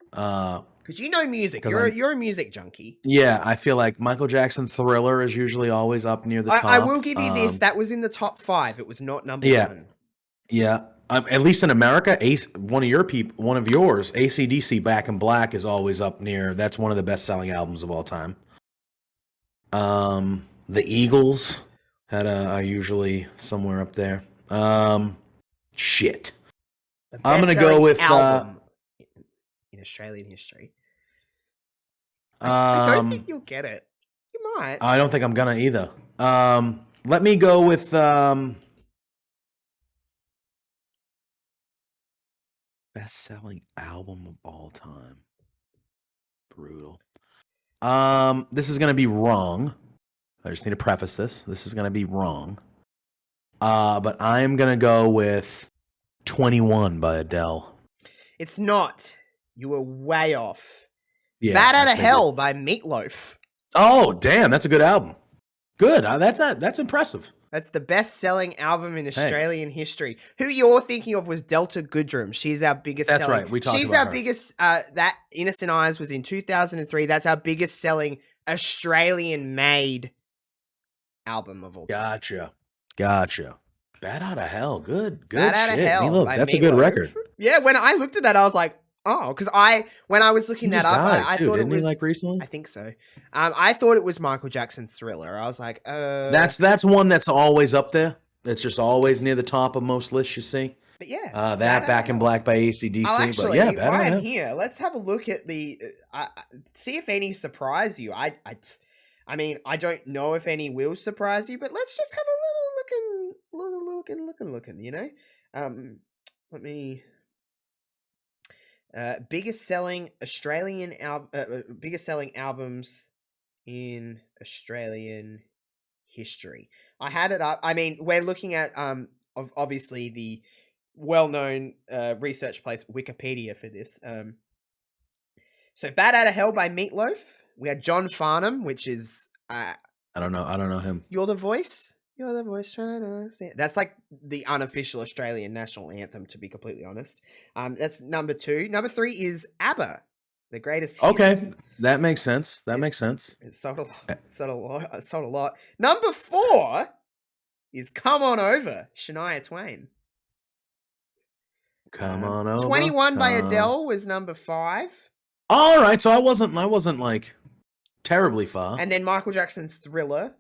Because you know music. You're a music junkie. Yeah, I feel like Michael Jackson Thriller is usually always up near the top. I will give you this. That was in the top 5. It was not number 1. Yeah. At least in America, one of yours, AC/DC Back in Black is always up near. That's one of the best-selling albums of all time. The Eagles are usually somewhere up there. Shit. I'm gonna go with album in Australian history. I don't think you'll get it. You might. I don't think I'm gonna either. Let me go with best-selling album of all time. Brutal. This is gonna be wrong. I just need to preface this. This is gonna be wrong. But I'm gonna go with 21 by Adele. It's not. You were way off. Yeah, Bad Outta Hell by Meatloaf. Oh, damn, that's a good album. Good. That's impressive. That's the best-selling album in Australian history. Who you're thinking of was Delta Goodrem. She's our biggest selling. That's right. We talked about her. She's our biggest, that Innocent Eyes was in 2003. That's our biggest selling Australian-made album of all time. Gotcha. Bad Outta Hell. Good Bad Outta Hell. That's a good record. Yeah, when I looked at that, I was like, oh, because when I was looking that up, I thought it was... Didn't he, recently? I think so. I thought it was Michael Jackson Thriller. I was like, That's one that's always up there. It's just always near the top of most lists you see. But yeah, that Back in Black by AC/DC. But yeah, Bat while Out of I'm Hell. here, let's have a look at the see if any surprise you. I mean, I don't know if any will surprise you, but let's just have a little looking. You know, let me. Biggest selling biggest selling albums in Australian history. I had it up. I mean, we're looking at obviously the well-known research place Wikipedia for this. So Bad Outta Hell by Meatloaf. We had John Farnham, which is I don't know him. You're the Voice. You're the voice trying to understand. That's like the unofficial Australian national anthem, to be completely honest. That's number 2. Number 3 is ABBA, the greatest hits. Okay, that makes sense. It sold a lot. It sold a lot. Number 4 is Come On Over, Shania Twain. Come on over. 21 by Adele was number 5. All right, so I wasn't like terribly far. And then Michael Jackson's Thriller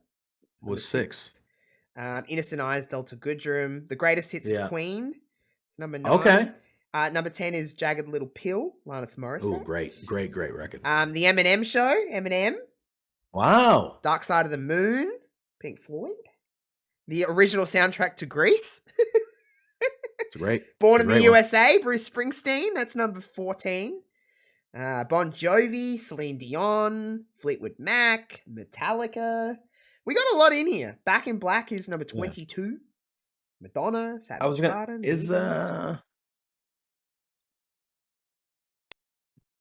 was 6. Innocent Eyes, Delta Goodrem. The Greatest Hits of Queen. It's number 9. Okay. Number 10 is Jagged Little Pill, Alanis Morissette. Oh, great record. The Eminem Show, Eminem. Wow. Dark Side of the Moon, Pink Floyd. The original soundtrack to Grease. It's great. Born in the USA, Bruce Springsteen. That's number 14. Bon Jovi, Celine Dion, Fleetwood Mac, Metallica. We got a lot in here. Back in Black is number 22. Yeah. Madonna, Savage Garden.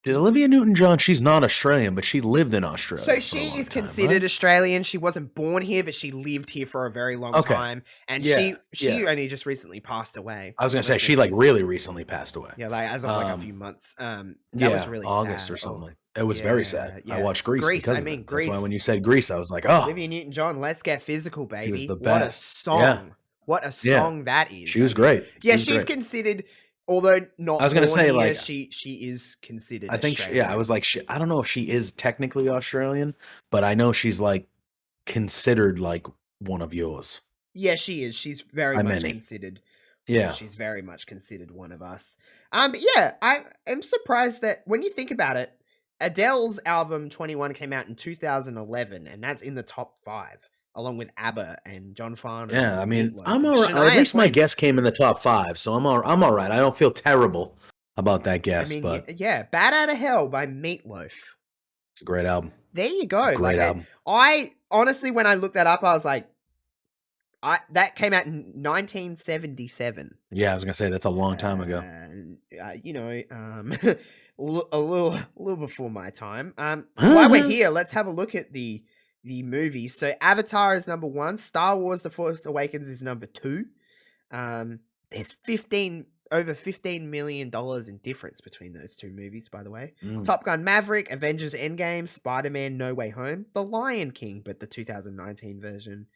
Did Olivia Newton-John? She's not Australian, but she lived in Australia. So she is considered Australian. She wasn't born here, but she lived here for a very long time. And she only just recently passed away. I was gonna say she like really recently passed away. Yeah, like as of like a few months. That was really August sad. or something. It was very sad. Yeah. I watched Grease because of it. Grease. That's why when you said Grease, I was like, oh. Olivia Newton-John, Let's Get Physical, baby. She was the best. What a song. Yeah. What a song that is. She was great. She's considered, although not. I was going to say, like, she is considered. I think, I was like, I don't know if she is technically Australian, but I know she's like considered like one of yours. Yeah, she is. She's very much considered. Yeah, she's very much considered one of us. But yeah, I am surprised that when you think about it, Adele's album 21 came out in 2011, and that's in the top 5, along with ABBA and John Farnham. Yeah, I mean, I'm all right. At least my guess came in the top 5, so I'm all right. I don't feel terrible about that guess. But yeah, Bad Outta Hell by Meatloaf. It's a great album. There you go. Great album. I honestly, when I looked that up, I was like, that came out in 1977. Yeah, I was gonna say that's a long time ago. A little before my time. While we're here, let's have a look at the movies. So Avatar is number 1. Star Wars: The Force Awakens is number 2. There's over $15 million in difference between those two movies, by the way. Top Gun Maverick, Avengers Endgame, Spider-Man No Way Home, The Lion King, but the 2019 version.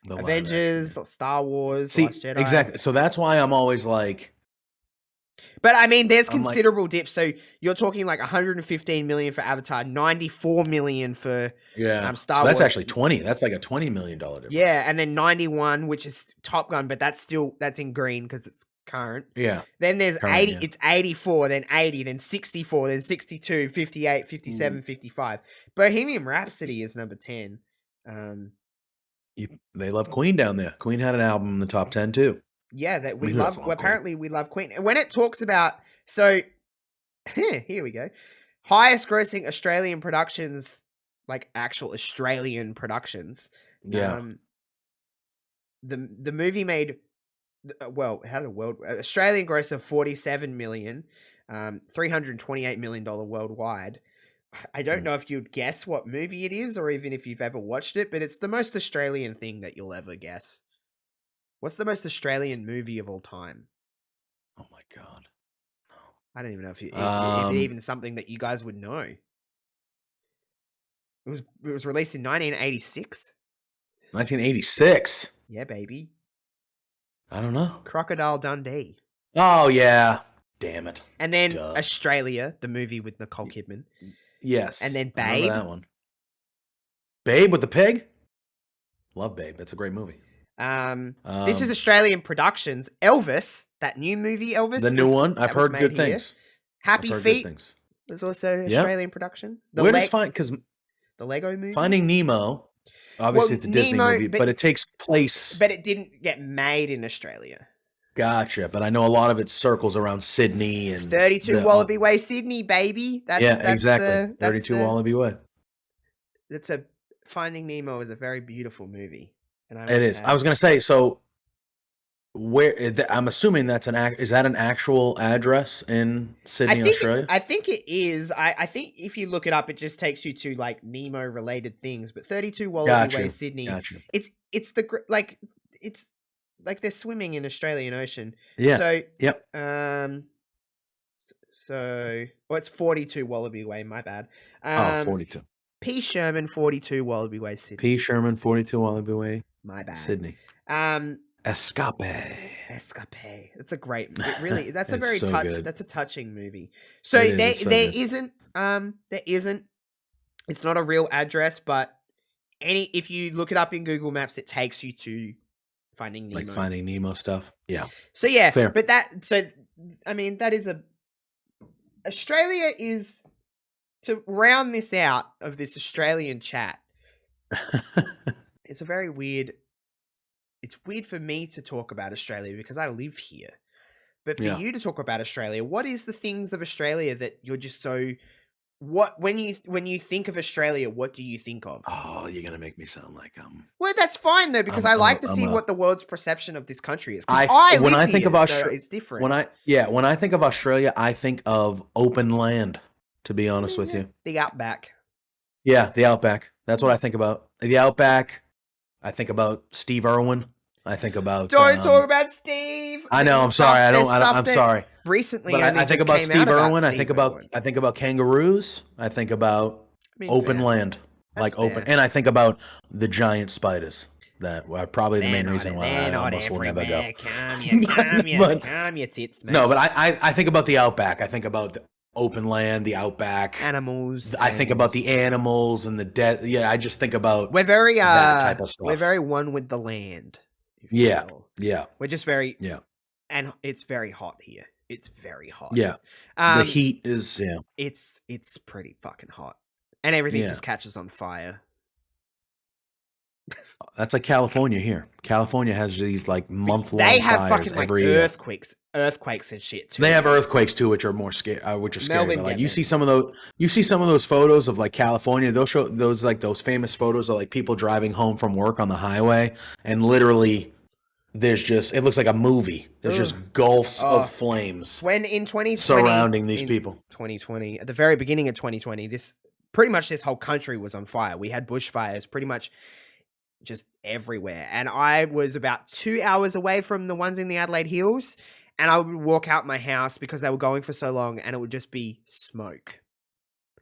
Avengers, Star Wars, Last Jedi. Exactly. So that's why I'm always like. But I mean, there's considerable dips. So you're talking like 115 million for Avatar, 94 million for Star Wars. That's actually 20. That's like a $20 million difference. Yeah, and then 91, which is Top Gun, but that's in green because it's current. Yeah. Then there's 80. Yeah. It's 84, then 80, then 64, then 62, 58, 57, 55. Bohemian Rhapsody is number 10. They love Queen down there. Queen had an album in the top 10 too. Yeah, that we love. Well, apparently, we love Queen. When it talks about, so here we go, highest grossing Australian productions, like actual Australian productions. Yeah. The movie made, it had a Australian gross of 47 million, $328 million worldwide. I don't know if you'd guess what movie it is, or even if you've ever watched it, but it's the most Australian thing that you'll ever guess. What's the most Australian movie of all time? Oh my God. No. I don't even know if it's even something that you guys would know. It was released in 1986. 1986? Yeah, baby. I don't know. Crocodile Dundee. Oh, yeah. Damn it. And then Australia, the movie with Nicole Kidman. Yes. And then I Babe. that one. Babe with the pig? Love Babe. That's a great movie. This is Australian Productions. Elvis, that new movie Elvis. The new one? I've heard good things. Happy Feet was also Australian production. Where does because the Lego movie? Finding Nemo, obviously it's a Disney movie, but it takes place. But it didn't get made in Australia. Gotcha, but I know a lot of it circles around Sydney and 32 Wallaby Way, Sydney, baby. That's exactly. 32 Wallaby Way. That's Finding Nemo is a very beautiful movie, and it is. I was gonna say, so where I'm assuming that's is that an actual address in Sydney, Australia? I think it is. I think if you look it up, it just takes you to like Nemo related things. But 32 Wallaby Way, Sydney. Gotcha. It's like they're swimming in Australian Ocean. Yeah. So yep. It's 42 Wallaby Way. My bad. 42. P. Sherman, 42 Wallaby Way, Sydney. P. Sherman, 42 Wallaby Way. My bad. Sydney. Escape. That's a great. Really, that's a very That's a touching movie. So there isn't. It's not a real address, but if you look it up in Google Maps, it takes you to Finding Nemo. Like Finding Nemo stuff. Yeah. So yeah, fair. But that is Australia is, to round this out of this Australian chat. It's a very weird. It's weird for me to talk about Australia because I live here. But for you to talk about Australia, what is the things of Australia that you're just so... when you think of Australia, what do you think of? Oh, you're gonna make me sound like Well, that's fine though, because I like to see what the world's perception of this country is. When I think of Australia, it's different. When I think of Australia, I think of open land. To be honest with you, the outback. Yeah, the outback. That's what I think about. The outback. I think about Steve Irwin. I think about. Don't talk about Steve. I know. I'm sorry. I'm sorry. Recently, but I think about Steve Irwin. I think about kangaroos. I think about open land, like open, and I think about the giant spiders. That were probably the main reason why I almost will never go. Calm your tits, man. No, but I think about the outback. I think about the open land, the outback, animals. I think about the animals and the dead. Yeah, I just think about we're very that type of stuff. We're very one with the land. Yeah. We're just very and it's very hot here. It's very hot. Yeah, the heat is It's pretty fucking hot, and everything just catches on fire. That's like California here. California has these like month-long fires. They have fucking like earthquakes and shit too. They have earthquakes too, which are more scary. Which are scary. But like you see some of those photos of like California. They'll show those famous photos of like people driving home from work on the highway, and literally it looks like a movie. There's just gulfs of flames. When in 2020 surrounding these people. 2020, at the very beginning of 2020, this whole country was on fire. We had bushfires pretty much just everywhere. And I was about 2 hours away from the ones in the Adelaide Hills, and I would walk out my house because they were going for so long, and it would just be smoke.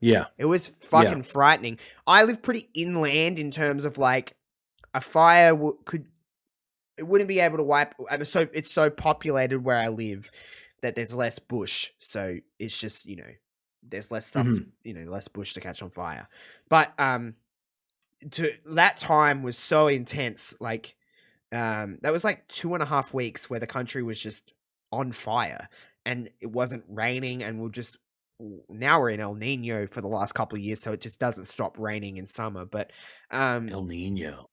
Yeah. It was fucking frightening. I live pretty inland in terms of like a fire it wouldn't be able to wipe. So it's so populated where I live that there's less bush. So it's just, there's less stuff, less bush to catch on fire. But that time was so intense. Like, that was like 2.5 weeks where the country was just on fire and it wasn't raining, and now we're in El Nino for the last couple of years, so it just doesn't stop raining in summer. But El Nino.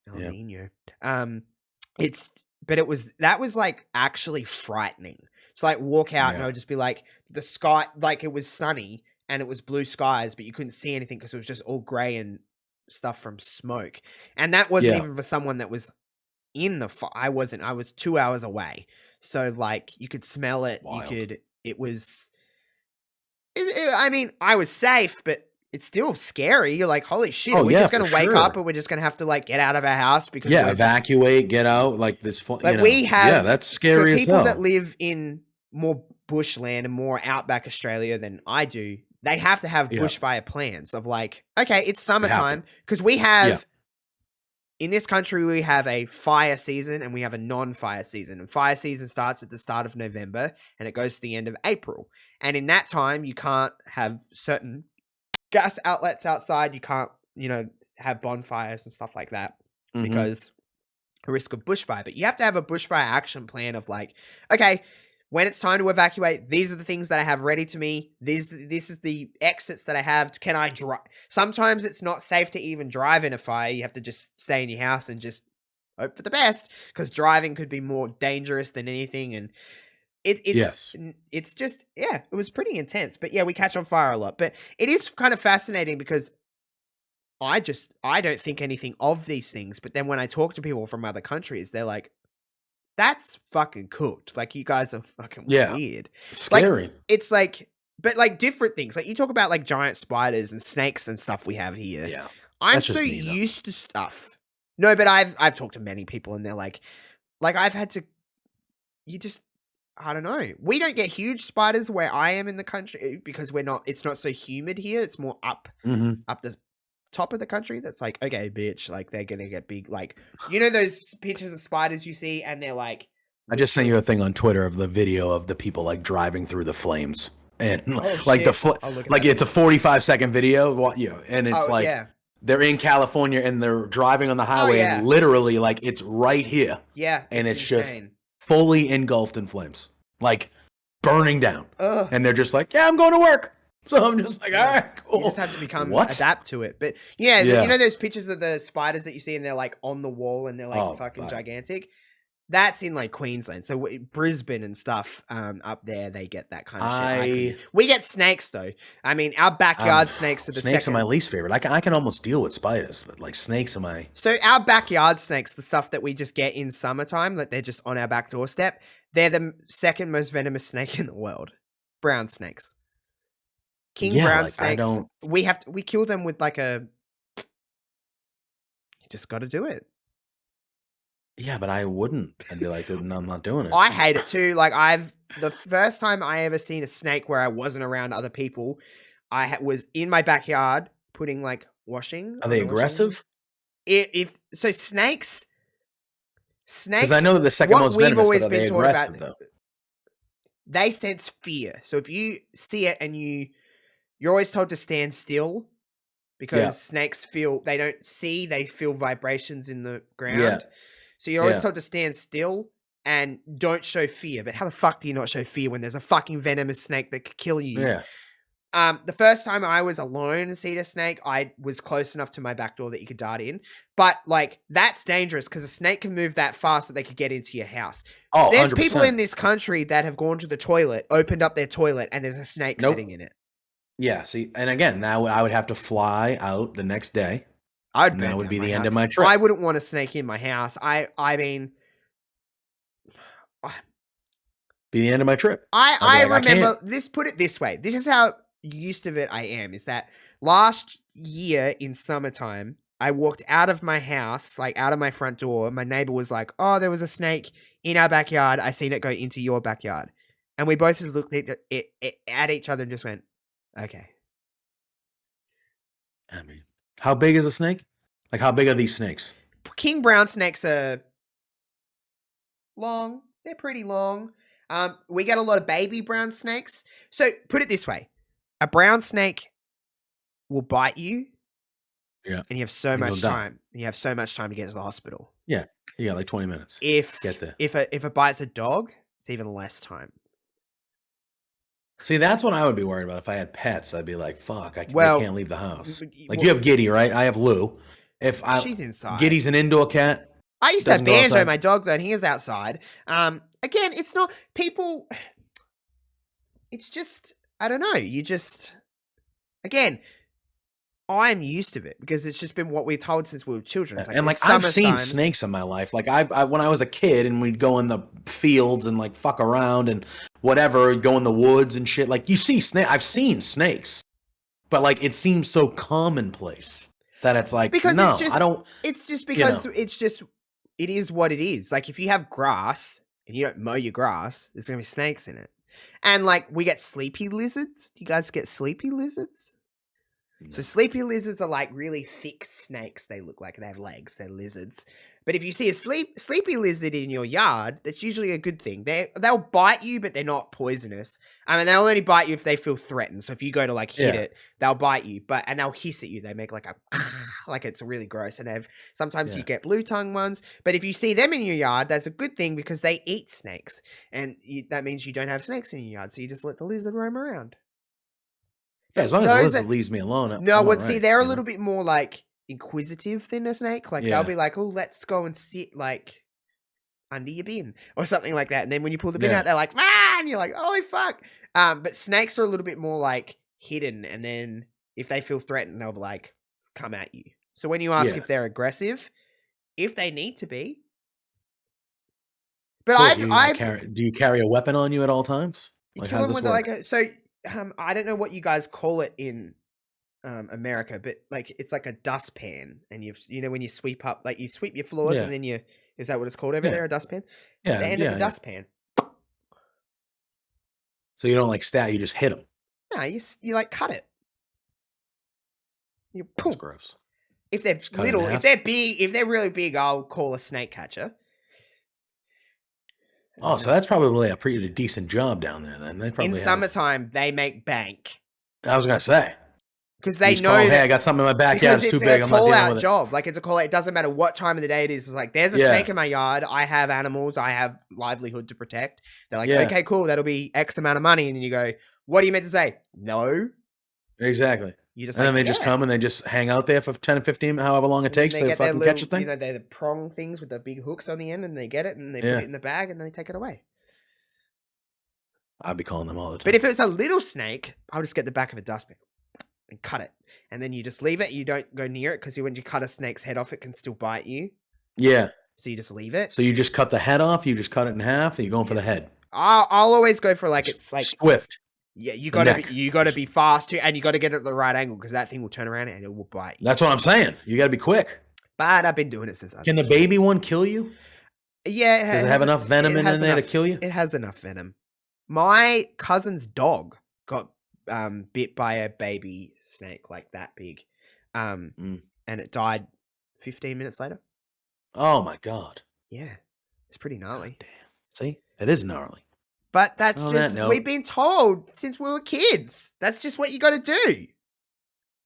That was like actually frightening. So like walk out and I would just be like, the sky, like it was sunny and it was blue skies, but you couldn't see anything because it was just all gray and stuff from smoke. And that wasn't even for someone that was in the fire. I was 2 hours away. So like you could smell it. Wild. I was safe, but it's still scary. You're like, holy shit, are we just going to wake up and we're just going to have to like get out of our house because evacuate, get out, like this. We have, that's scary. For people as hell. that live in more bushland and more outback Australia than I do, they have to have bushfire plans of like, okay, it's summertime because we have in this country we have a fire season and we have a non-fire season. And fire season starts at the start of November and it goes to the end of April. And in that time, you can't have certain gas outlets outside. You can't, have bonfires and stuff like that because a risk of bushfire. But you have to have a bushfire action plan of like, okay, when it's time to evacuate, these are the things that I have ready to me. This is the exits that I have. Can I drive? Sometimes it's not safe to even drive in a fire. You have to just stay in your house and just hope for the best, because driving could be more dangerous than anything. And it's just, yeah, it was pretty intense. But yeah, we catch on fire a lot. But it is kind of fascinating because I don't think anything of these things. But then when I talk to people from other countries, they're like, that's fucking cooked. Like, you guys are fucking weird. Scary. Like, it's like, but like different things. Like, you talk about like giant spiders and snakes and stuff we have here. Yeah. I'm so used to stuff. No, but I've talked to many people and they're like I've had to, I don't know. We don't get huge spiders where I am in the country because it's not so humid here. It's more up the top of the country. That's like, okay, bitch, like they're gonna get big. Like, you know those pictures of spiders you see and they're like, I just sent you a thing on Twitter of the video of the people like driving through the flames, and like it's a 45-second video, and it's they're in California and they're driving on the highway and literally like it's right here, and it's just fully engulfed in flames, like burning down. And they're just like, I'm going to work. So I'm just like, all right, cool. You just have to adapt to it. But you know those pictures of the spiders that you see and they're like on the wall and they're like fucking gigantic? That's in like Queensland. So Brisbane and stuff up there, they get that kind of shit. We get snakes though. I mean, our backyard snakes are the snakes are my least favorite. I can almost deal with spiders, but like snakes are my... So our backyard snakes, the stuff that we just get in summertime, like they're just on our back doorstep, they're the second most venomous snake in the world. Brown snakes. King brown snakes. We kill them with like you just got to do it. Yeah, but I wouldn't. I'd be like, no, I'm not doing it. I hate it too. Like the first time I ever seen a snake where I wasn't around other people, I was in my backyard putting like washing. Are they aggressive? So snakes. Because I know that the second most venomous, but are they aggressive though? They sense fear. So if you see it and you're always told to stand still because snakes they don't see, they feel vibrations in the ground. Yeah. So you're always told to stand still and don't show fear. But how the fuck do you not show fear when there's a fucking venomous snake that could kill you? Yeah. The first time I was alone and seen a snake, I was close enough to my back door that you could dart in. But like, that's dangerous because a snake can move that fast that they could get into your house. Oh, there's 100%. People in this country that have gone to the toilet, opened up their toilet, and there's a snake sitting in it. Yeah, see, and again, now I would have to fly out the next day. That would be the end of my trip. I wouldn't want a snake in my house. I mean... Be the end of my trip. I remember this. Put it this way. This is how used to it I am. Is that last year in summertime, I walked out of my house, like out of my front door. My neighbor was like, "Oh, there was a snake in our backyard. I seen it go into your backyard," and we both just looked at each other and just went, "Okay." I mean, how big is a snake? Like, how big are these snakes? King brown snakes are long. They're pretty long. We get a lot of baby brown snakes. So put it this way. A brown snake will bite you. Yeah. And you have so much time. You have so much time to get to the hospital. Yeah. You got like 20 minutes. Get there. If it bites a dog, it's even less time. See, that's what I would be worried about. If I had pets, I'd be like, fuck, I can't leave the house. Like, you have Giddy, right? I have Lou. She's inside. Giddy's an indoor cat. I used to have Banjo, my dog, though, and he was outside. Again, it's not people. It's just, I don't know. Again, I'm used to it because it's just been what we're told since we were children. It's like, and like, I've seen snakes in my life. Like when I was a kid and we'd go in the fields and like fuck around and whatever, go in the woods and shit. Like, you see I've seen snakes, but like, it seems so commonplace that it's like, because no, I don't. It's just because it is what it is. Like, if you have grass and you don't mow your grass, there's going to be snakes in it. And like, we get sleepy lizards. Do you guys get sleepy lizards? So sleepy lizards are like really thick snakes. They look like they have legs. They're lizards. But if you see a sleepy lizard in your yard, that's usually a good thing. They'll bite you, but they're not poisonous. I mean, they'll only bite you if they feel threatened. So if you go to like hit it, they'll bite you, and they'll hiss at you. They make like a like it's really gross. And sometimes you get blue tongue ones. But if you see them in your yard, that's a good thing because they eat snakes, and that means you don't have snakes in your yard. So you just let the lizard roam around. Yeah, as long as the lizard leaves me alone. They're a little bit more like inquisitive than a snake. Like they'll be like, "Oh, let's go and sit like under your bin or something like that." And then when you pull the bin out, they're like, "Ah!" And you're like, "Holy fuck!" But snakes are a little bit more like hidden, and then if they feel threatened, they'll like come at you. So when you ask if they're aggressive, if they need to be, but so do you carry a weapon on you at all times? Like, how does this work? I don't know what you guys call it in America, but like it's like a dustpan, and you know when you sweep up, like you sweep your floors, and then is that what it's called over there, a dustpan? Yeah, the end of the dustpan. So you don't like stat, you just hit them. No, you like cut it. You That's gross. If they're little, if they're big, if they're really big, I'll call a snake catcher. Oh, so that's probably a pretty decent job down there then. They probably summertime they make bank. I was gonna say. Because they know hey, I got something in my backyard. It's too big. I'm not dealing with it. It's a call-out job. Like, it's a call-out. It doesn't matter what time of the day it is. It's like, there's a snake in my yard. I have animals. I have livelihood to protect. They're like, okay, cool. That'll be X amount of money. And then you go, what are you meant to say? No. Exactly. Then they just come and they just hang out there for 10 or 15, however long it takes to fucking catch a thing. You know, they're the prong things with the big hooks on the end, and they get it, and they put it in the bag, and then they take it away. I'd be calling them all the time. But if it's a little snake, I'll just get the back of a dustbin and cut it. And then you just leave it. You don't go near it because when you cut a snake's head off, it can still bite you. Yeah. So you just leave it. So you just cut the head off, you just cut it in half, and you're going for the head. I'll always go for it's like swift. Yeah, you gotta be fast too, and you gotta get it at the right angle because that thing will turn around and it will bite you. That's what I'm saying. You gotta be quick. But I've been doing it since I was Can the baby one kill you? Yeah, does it have enough venom in there to kill you? It has enough venom. My cousin's dog got bit by a baby snake like that big, and it died 15 minutes later. Oh my god! Yeah, it's pretty gnarly. God damn. See, it is gnarly. But that's we've been told since we were kids. That's just what you got to do.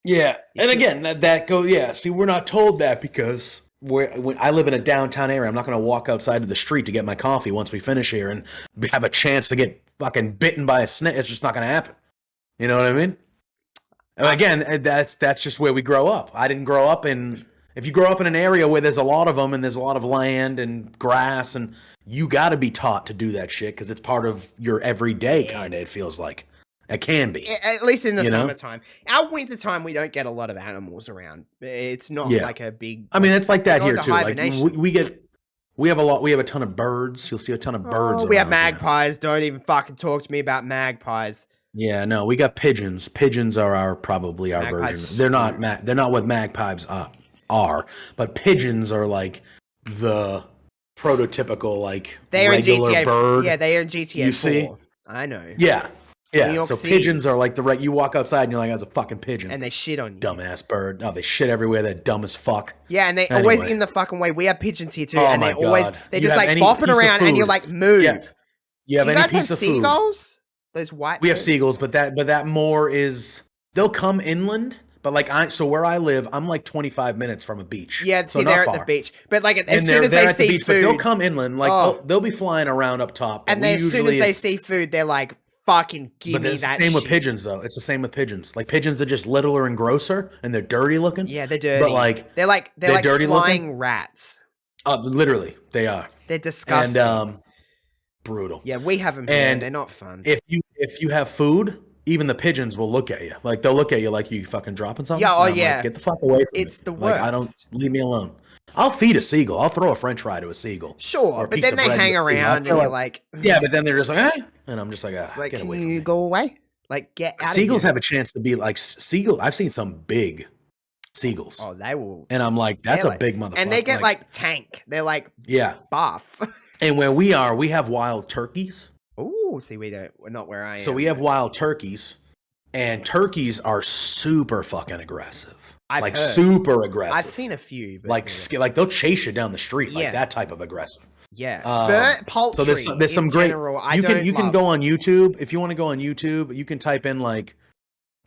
Yeah. And again, that goes, see, we're not told that because when I live in a downtown area. I'm not going to walk outside to the street to get my coffee once we finish here and have a chance to get fucking bitten by a snake. It's just not going to happen. You know what I mean? And again, that's just where we grow up. I didn't grow up in... If you grow up in an area where there's a lot of them and there's a lot of land and grass, and you got to be taught to do that shit because it's part of your everyday, kind of, it feels like. It can be. At least in the summertime. Our wintertime, we don't get a lot of animals around. It's not like a big... I mean, it's like that here, too. Like, we have a ton of birds. You'll see a ton of birds we have magpies. Don't even fucking talk to me about magpies. Yeah, no, we got pigeons. Pigeons are probably our version. They're not what magpies are, but pigeons are like the prototypical regular bird. Yeah, they are in GTA 4. You see? I know. Yeah. Yeah, so pigeons are like you walk outside and you're like, that's a fucking pigeon. And they shit on you. Dumbass bird. No, they shit everywhere. They're dumb as fuck. Yeah, and they always in the fucking way. We have pigeons here too, and they're just like bopping around and you're like, move. Yeah. You have any piece of food. Seagulls? Those white We have seagulls, but that more is, they'll come inland. But so where I live, I'm like 25 minutes from a beach. Yeah, so they're at the beach. But as soon as they see food, but they'll come inland. They'll be flying around up top. And as soon as they see food, they're like, "Fucking give me that." But it's the same with pigeons, though. It's the same with pigeons. Like pigeons are just littler and grosser, and they're dirty looking. Yeah, they're dirty. But they're like dirty flying looking rats. Literally, they are. They're disgusting. And brutal. Yeah, we have them here, and they're not fun. If you have food, even the pigeons will look at you. Like, they'll look at you like you fucking dropping something. Yeah, like, get the fuck away from me. It's the worst. Leave me alone. I'll feed a seagull. I'll throw a french fry to a seagull. Sure, but then they hang around and you're like... Yeah, but then they're just like, and I'm just like, get away from me. Can you go away? Like, get out Seagulls have a chance to be like, I've seen some big seagulls. Oh, they will. And I'm like, that's a big motherfucker. And they get tank. They're like buff. And where we have wild turkeys. Oh, see, we're not where I am. So we have wild turkeys, and turkeys are super fucking aggressive. I've like heard. super aggressive. I've seen a few, but like they'll chase you down the street, like that type of aggressive. Yeah, poultry. So there's some great. General, You can go on YouTube if you want to go on YouTube. You can type in like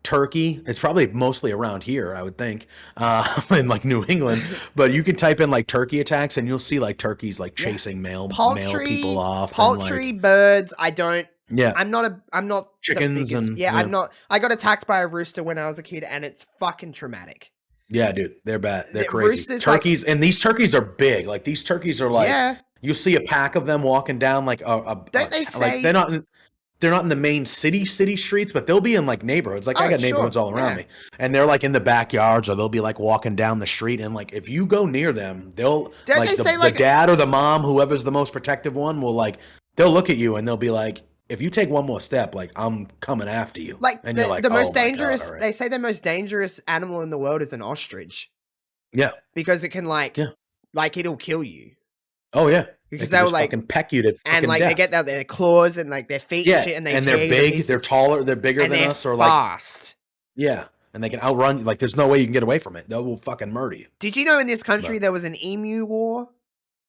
turkey. It's probably mostly around here, I would think, in like New England. But you can type in like turkey attacks, and you'll see like turkeys like chasing male people off. Poultry, and, like, birds. I don't. Yeah, I'm not chickens and I'm not. I got attacked by a rooster when I was a kid, and it's fucking traumatic. Yeah, dude, they're bad. They're crazy. Roosters, turkeys, and these turkeys are big. Like these turkeys are like, yeah. You see a pack of them walking down like Don't they say like they're not in the main city streets, but they'll be in like neighborhoods. Like I got neighborhoods all around me, and they're like in the backyards, or they'll be like walking down the street, and like if you go near them, they'll the dad or the mom, whoever's the most protective one, will like they'll look at you and they'll be like, if you take one more step, like I'm coming after you. Like and you're like, the most dangerous. God, right. They say the most dangerous animal in the world is an ostrich. Yeah, because it can like it'll kill you. Oh yeah, because they'll like fucking peck you to and like death. they get their claws and like their feet and shit, and they're big, they're taller, they're bigger than us, or fast. Yeah, and they can outrun. Like there's no way you can get away from it. They will fucking murder you. Did you know in this country there was an emu war?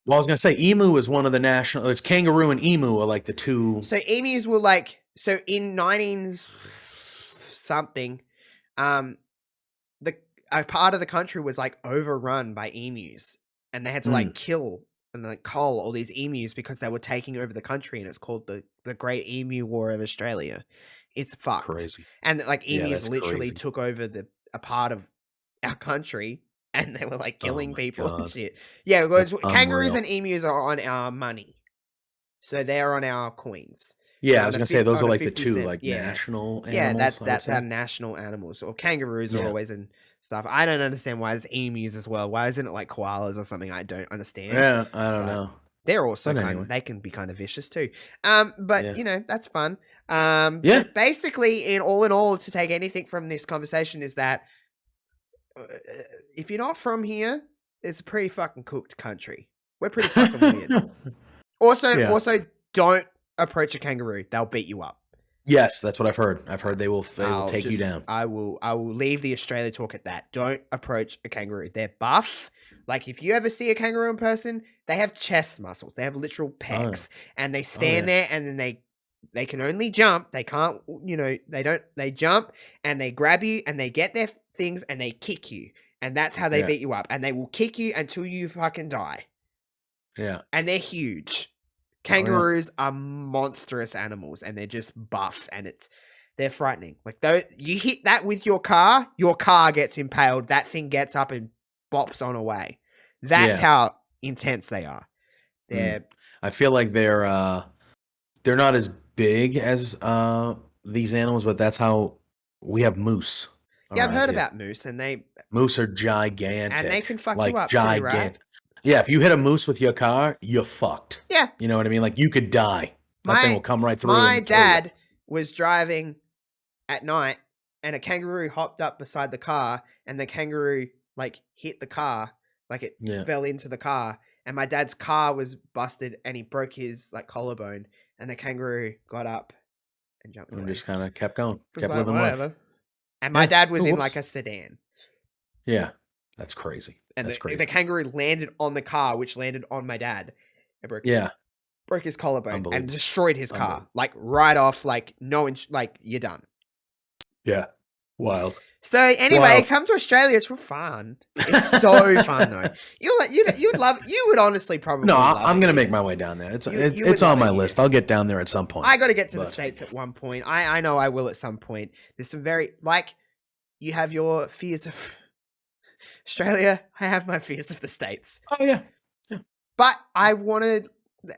Well, I was gonna say emu is one of the national. It's kangaroo and emu are like the two. So emus were like in 19 something, a part of the country was like overrun by emus, and they had to like kill and like cull all these emus because they were taking over the country, and it's called the Great Emu War of Australia. It's fucked. Crazy. And like emus literally took over a part of our country, and they were like killing people and shit. Yeah, because kangaroos and emus are on our money, so they're on our coins. Yeah, I was gonna say those are like the two like national animals. Yeah, that's our national animals. Or kangaroos are always in stuff. I don't understand why there's emus as well. Why isn't it like koalas or something? I don't understand. Yeah, I don't know. They're also they can be kind of vicious too. But you know, that's fun. But basically, in all, to take anything from this conversation is that if you're not from here, it's a pretty fucking cooked country. We're pretty fucking weird. Also, don't approach a kangaroo. They'll beat you up. Yes, that's what I've heard. I've heard they will take you down. I will leave the Australia talk at that. Don't approach a kangaroo. They're buff. Like if you ever see a kangaroo in person, they have chest muscles. They have literal pecs, and they stand there, and then they can only jump. They can't, they jump and they grab you and they get their things and they kick you, and that's how they beat you up. And they will kick you until you fucking die. Yeah, and they're huge. Kangaroos are monstrous animals, and they're just buff, and they're frightening. Like though you hit that with your car gets impaled. That thing gets up and bops on away. That's how intense they are. I feel like they're not as big as these animals, but that's how we have moose. Yeah, I've heard about moose, and moose are gigantic, and they can fuck you up. Gigantic. Right? Yeah, if you hit a moose with your car, you're fucked. Yeah. You know what I mean? Like, you could die. That thing will come right through. My dad was driving at night, and a kangaroo hopped up beside the car, and the kangaroo, like, hit the car. Like, it fell into the car, and my dad's car was busted, and he broke his, like, collarbone, and the kangaroo got up and jumped away. And just kind of kept going. Kept living life. And my dad was in, like, a sedan. Yeah. That's crazy. And the kangaroo landed on the car, which landed on my dad. And broke his collarbone and destroyed his car. Like right off, like you're done. Yeah. Wild. So anyway, come to Australia. It's fun. It's so fun though. You would honestly probably. No, I'm gonna make my way down there. It's on my list. I'll get down there at some point. I got to get to the States at one point. I know I will at some point. There's some you have your fears of Australia, I have my fears of the States. Oh yeah. But I wanted.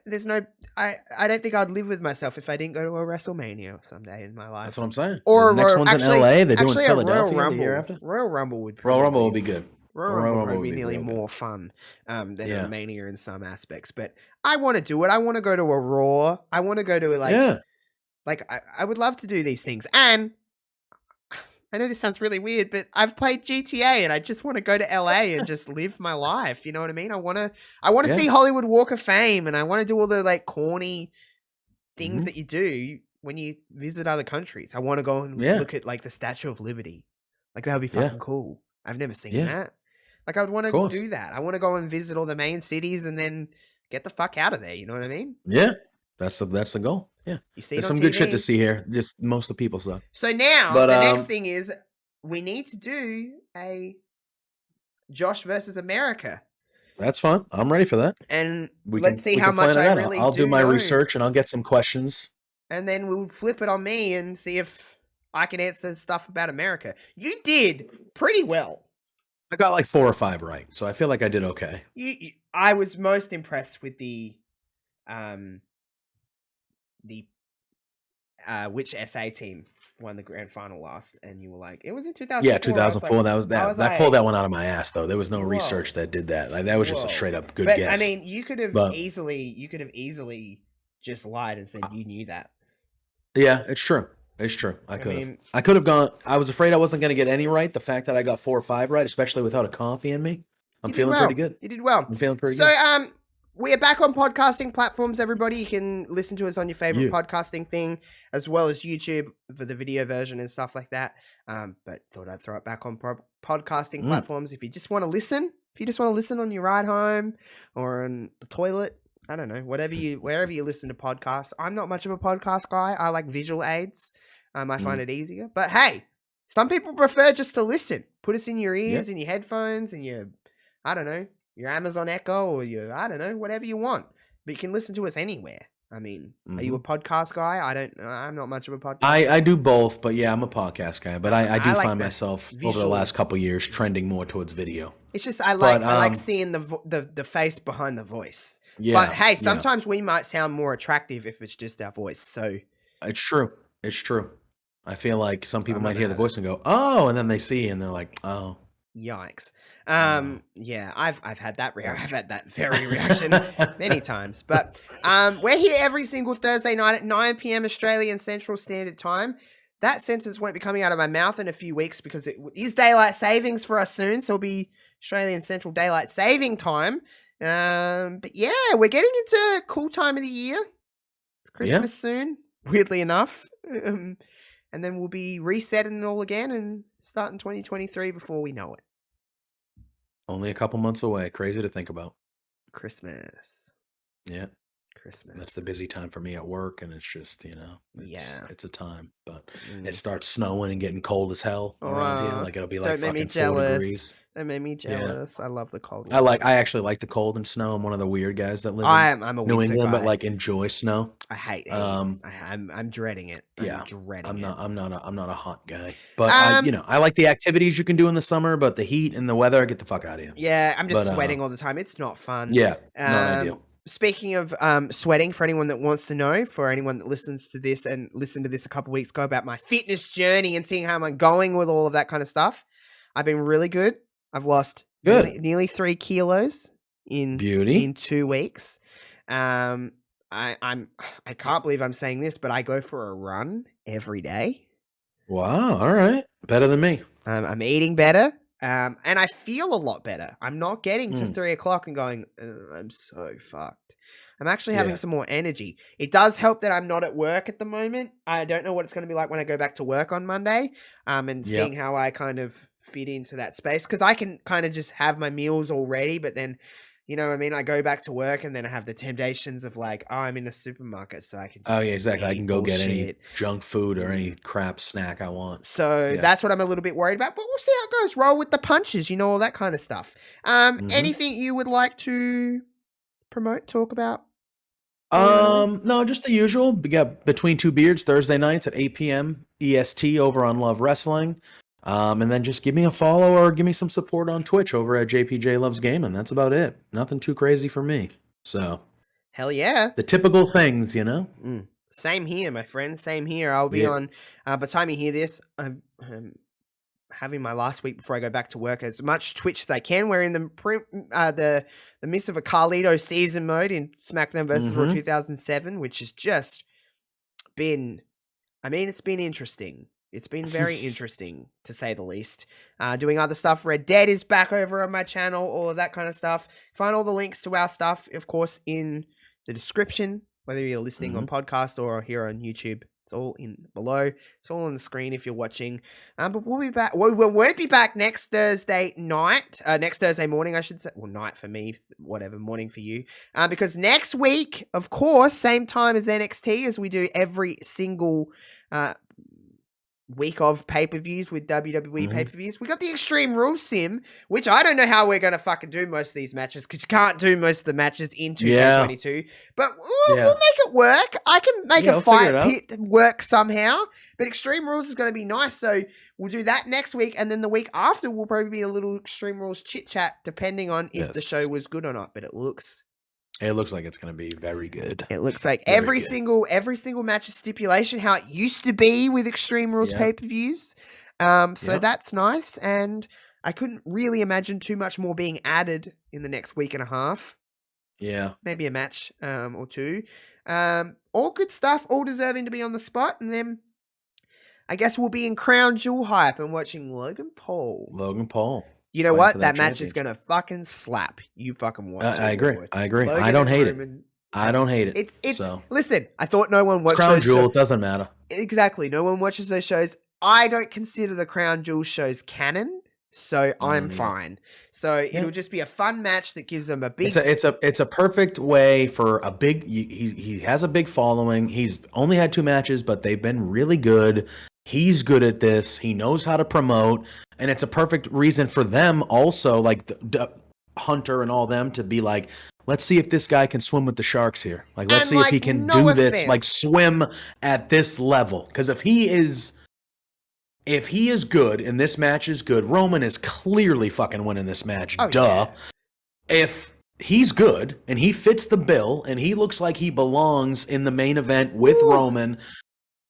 There's no. I don't think I'd live with myself if I didn't go to a WrestleMania someday in my life. That's what I'm saying. Or the next one's in LA. They're doing Philadelphia Royal the year after. Royal Rumble would. Royal Rumble would be good. Royal Rumble would be nearly more fun than a Mania in some aspects. But I want to do it. I want to go to a Raw. I want to go to I would love to do these things. And I know this sounds really weird, but I've played GTA and I just want to go to LA and just live my life. You know what I mean? I want to see Hollywood Walk of Fame, and I want to do all the like corny things that you do. when you visit other countries. I want to go and look at like the Statue of Liberty. Like that would be fucking cool. I've never seen that. Like I would want to do that. I want to go and visit all the main cities and then get the fuck out of there. You know what I mean? Yeah. That's the goal. Yeah. You see There's it on some TV. good shit to see here. Just most of the people suck. So now the next thing is we need to do a Josh versus America. That's fun. I'm ready for that. And let's see how much I really I'll do my know. research and I'll get some questions. And then we'll flip it on me and see if I can answer stuff about America. You did pretty well. I got like 4 or 5 right, so I feel like I did okay. I was most impressed with which SA team won the grand final last, and you were like, it was in 2004. Yeah, 2004. I pulled that one out of my ass though. There was no research that did that. Like that was just a straight up good guess. I mean, you could have easily just lied and said you knew that. Yeah, it's true. It's true. I could have gone. I was afraid I wasn't going to get any right. The fact that I got 4 or 5 right, especially without a coffee in me, I'm feeling pretty good. You did well. I'm feeling pretty good. So, we are back on podcasting platforms, everybody. You can listen to us on your favorite podcasting thing, as well as YouTube for the video version and stuff like that. But thought I'd throw it back on podcasting platforms. If you just want to listen, on your ride home or on the toilet, I don't know, wherever you listen to podcasts. I'm not much of a podcast guy. I like visual aids. I find it easier. But hey, some people prefer just to listen. Put us in your ears, in your headphones, and your Amazon Echo or whatever you want. But you can listen to us anywhere. I mean, are you a podcast guy? I'm not much of a podcast guy. I do both, but yeah, I'm a podcast guy. But I do find myself over the last couple of years trending more towards video. It's just I like seeing the face behind the voice. Yeah, but hey, sometimes we might sound more attractive if it's just our voice. So it's true. It's true. I feel like some people might hear the voice and go, "Oh," and then they see and they're like, "Oh." Yikes. Yeah, I've had that I've had that very reaction many times. But we're here every single Thursday night at 9 p.m. Australian Central Standard Time. That sentence won't be coming out of my mouth in a few weeks because it is daylight savings for us soon, so it'll be Australian Central Daylight Saving Time. But yeah, we're getting into a cool time of the year. It's Christmas soon, weirdly enough. And then we'll be resetting it all again and starting 2023 before we know it. Only a couple months away. Crazy to think about. Christmas. Yeah. Christmas. That's the busy time for me at work, and it's just, it's a time. But it starts snowing and getting cold as hell around here. Like it'll be like fucking 4 degrees. That made me jealous. Yeah. I love the cold. I actually like the cold and snow. I'm one of the weird guys that live in New England, but like enjoy snow. I hate it. I'm dreading it. I'm not a hot guy, but I like the activities you can do in the summer, but the heat and the weather, get the fuck out of here. Yeah, I'm just sweating all the time. It's not fun. Yeah, not ideal. Speaking of sweating, for anyone that wants to know, for anyone that listens to this and listened to this a couple weeks ago about my fitness journey and seeing how I'm going with all of that kind of stuff, I've been really good. I've lost nearly 3 kilos in 2 weeks. I can't believe I'm saying this, but I go for a run every day. Wow! All right, better than me. I'm eating better. And I feel a lot better. I'm not getting to 3 o'clock and going, I'm so fucked. I'm actually having some more energy. It does help that I'm not at work at the moment. I don't know what it's going to be like when I go back to work on Monday. And seeing how I kind of fit into that space. Because I can kind of just have my meals already, but then, you know what I mean? I go back to work and then I have the temptations of like, I'm in a supermarket, so I can exactly. I can go get any junk food or any crap snack I want. So that's what I'm a little bit worried about, but we'll see how it goes. Roll with the punches, all that kind of stuff. Anything you would like to promote, talk about? No, just the usual. We got Between Two Beards Thursday nights at 8 p.m. EST over on Love Wrestling. And then just give me a follow or give me some support on Twitch over at JPJ Loves Gaming. That's about it. Nothing too crazy for me. So, hell yeah. The typical things, Same here, my friend. Same here. I'll be on, by the time you hear this, I'm having my last week before I go back to work as much Twitch as I can. We're in the midst of a Carlito season mode in SmackDown vs. Raw 2007, which has just been, it's been interesting. It's been very interesting, to say the least. Doing other stuff. Red Dead is back over on my channel, all of that kind of stuff. Find all the links to our stuff, of course, in the description, whether you're listening on podcast or here on YouTube. It's all in below. It's all on the screen if you're watching. But we'll be back. We won't be back next Thursday night. Next Thursday morning, I should say. Well, night for me, whatever, morning for you. Because next week, of course, same time as NXT, as we do every single week of pay-per-views with WWE pay-per-views. We got the Extreme Rules sim, which I don't know how we're going to fucking do most of these matches, because you can't do most of the matches in 2K22. But we'll make it work. I can make a fight pit work somehow. But Extreme Rules is going to be nice, so we'll do that next week, and then the week after will probably be a little Extreme Rules chit-chat, depending on if the show was good or not. But it looks like it's going to be very good. It looks like every single match is stipulation, how it used to be with Extreme Rules pay-per-views. So that's nice, and I couldn't really imagine too much more being added in the next week and a half. Yeah. Maybe a match or two. All good stuff, all deserving to be on the spot, and then I guess we'll be in Crown Jewel hype and watching Logan Paul. You know what? That match is going to fucking slap. You fucking watch it. I agree. Logan I don't hate Roman, I don't hate it. It's listen, I thought no one watched Crown Jewel. It doesn't matter. Exactly. No one watches those shows. I don't consider the Crown Jewel shows canon, so I'm fine. So it'll just be a fun match that gives them a big... It's a perfect way for a big... He has a big following. He's only had 2 matches, but they've been really good. He's good at this. He knows how to promote. And it's a perfect reason for them also, like the Hunter and all them, to be like, let's see if this guy can swim with the sharks here. Like, let's see if he can do this, like swim at this level. Because if he is good and this match is good, Roman is clearly fucking winning this match. Yeah. If he's good and he fits the bill and he looks like he belongs in the main event with Roman,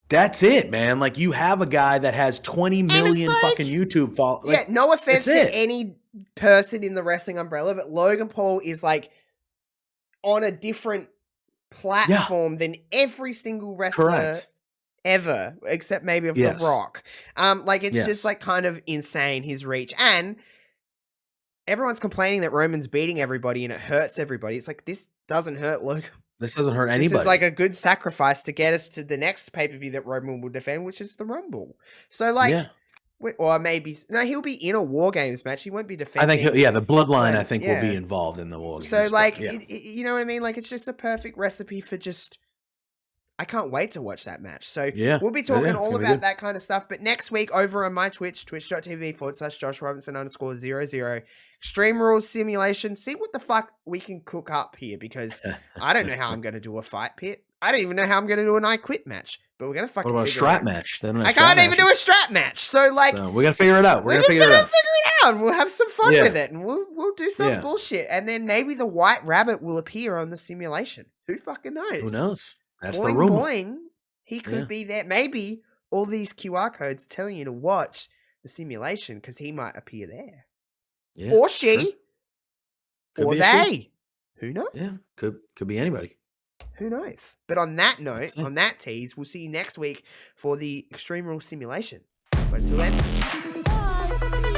that's it, man. Like, you have a guy that has 20 million fucking YouTube followers. Yeah, no offense to any person in the wrestling umbrella, but Logan Paul is like on a different platform than every single wrestler ever, except maybe of The Rock. Like, it's just like kind of insane, his reach. And everyone's complaining that Roman's beating everybody and it hurts everybody. It's like, this doesn't hurt Logan. This doesn't hurt anybody. This is like a good sacrifice to get us to the next pay-per-view that Roman will defend, which is the Rumble. So, like, or maybe... No, he'll be in a War Games match. He won't be defending... I think, the Bloodline, I think, will be involved in the War Games. So, like, you know what I mean? Like, it's just a perfect recipe for just... I can't wait to watch that match. So, we'll be talking all about that kind of stuff. But next week, over on my Twitch, twitch.tv/JoshRobinson_00, Extreme Rules Simulation. See what the fuck we can cook up here, because I don't know how I'm going to do a fight pit. I don't even know how I'm going to do an I Quit match. But we're going to fucking figure it out. What about a strap match? I can't even do a strap match. So, like... we're going to figure it out. We're just going to figure it out. And we'll have some fun with it. And we'll do some bullshit. And then maybe the White Rabbit will appear on the simulation. Who fucking knows? Who knows? That's boing, the rumor. Boing. He could be there. Maybe all these QR codes telling you to watch the simulation because he might appear there. Yeah, or she. Could or they. Who knows? Yeah, could be anybody. Who knows? But on that note, on that tease, we'll see you next week for the Extreme Rules simulation. But until then, bye.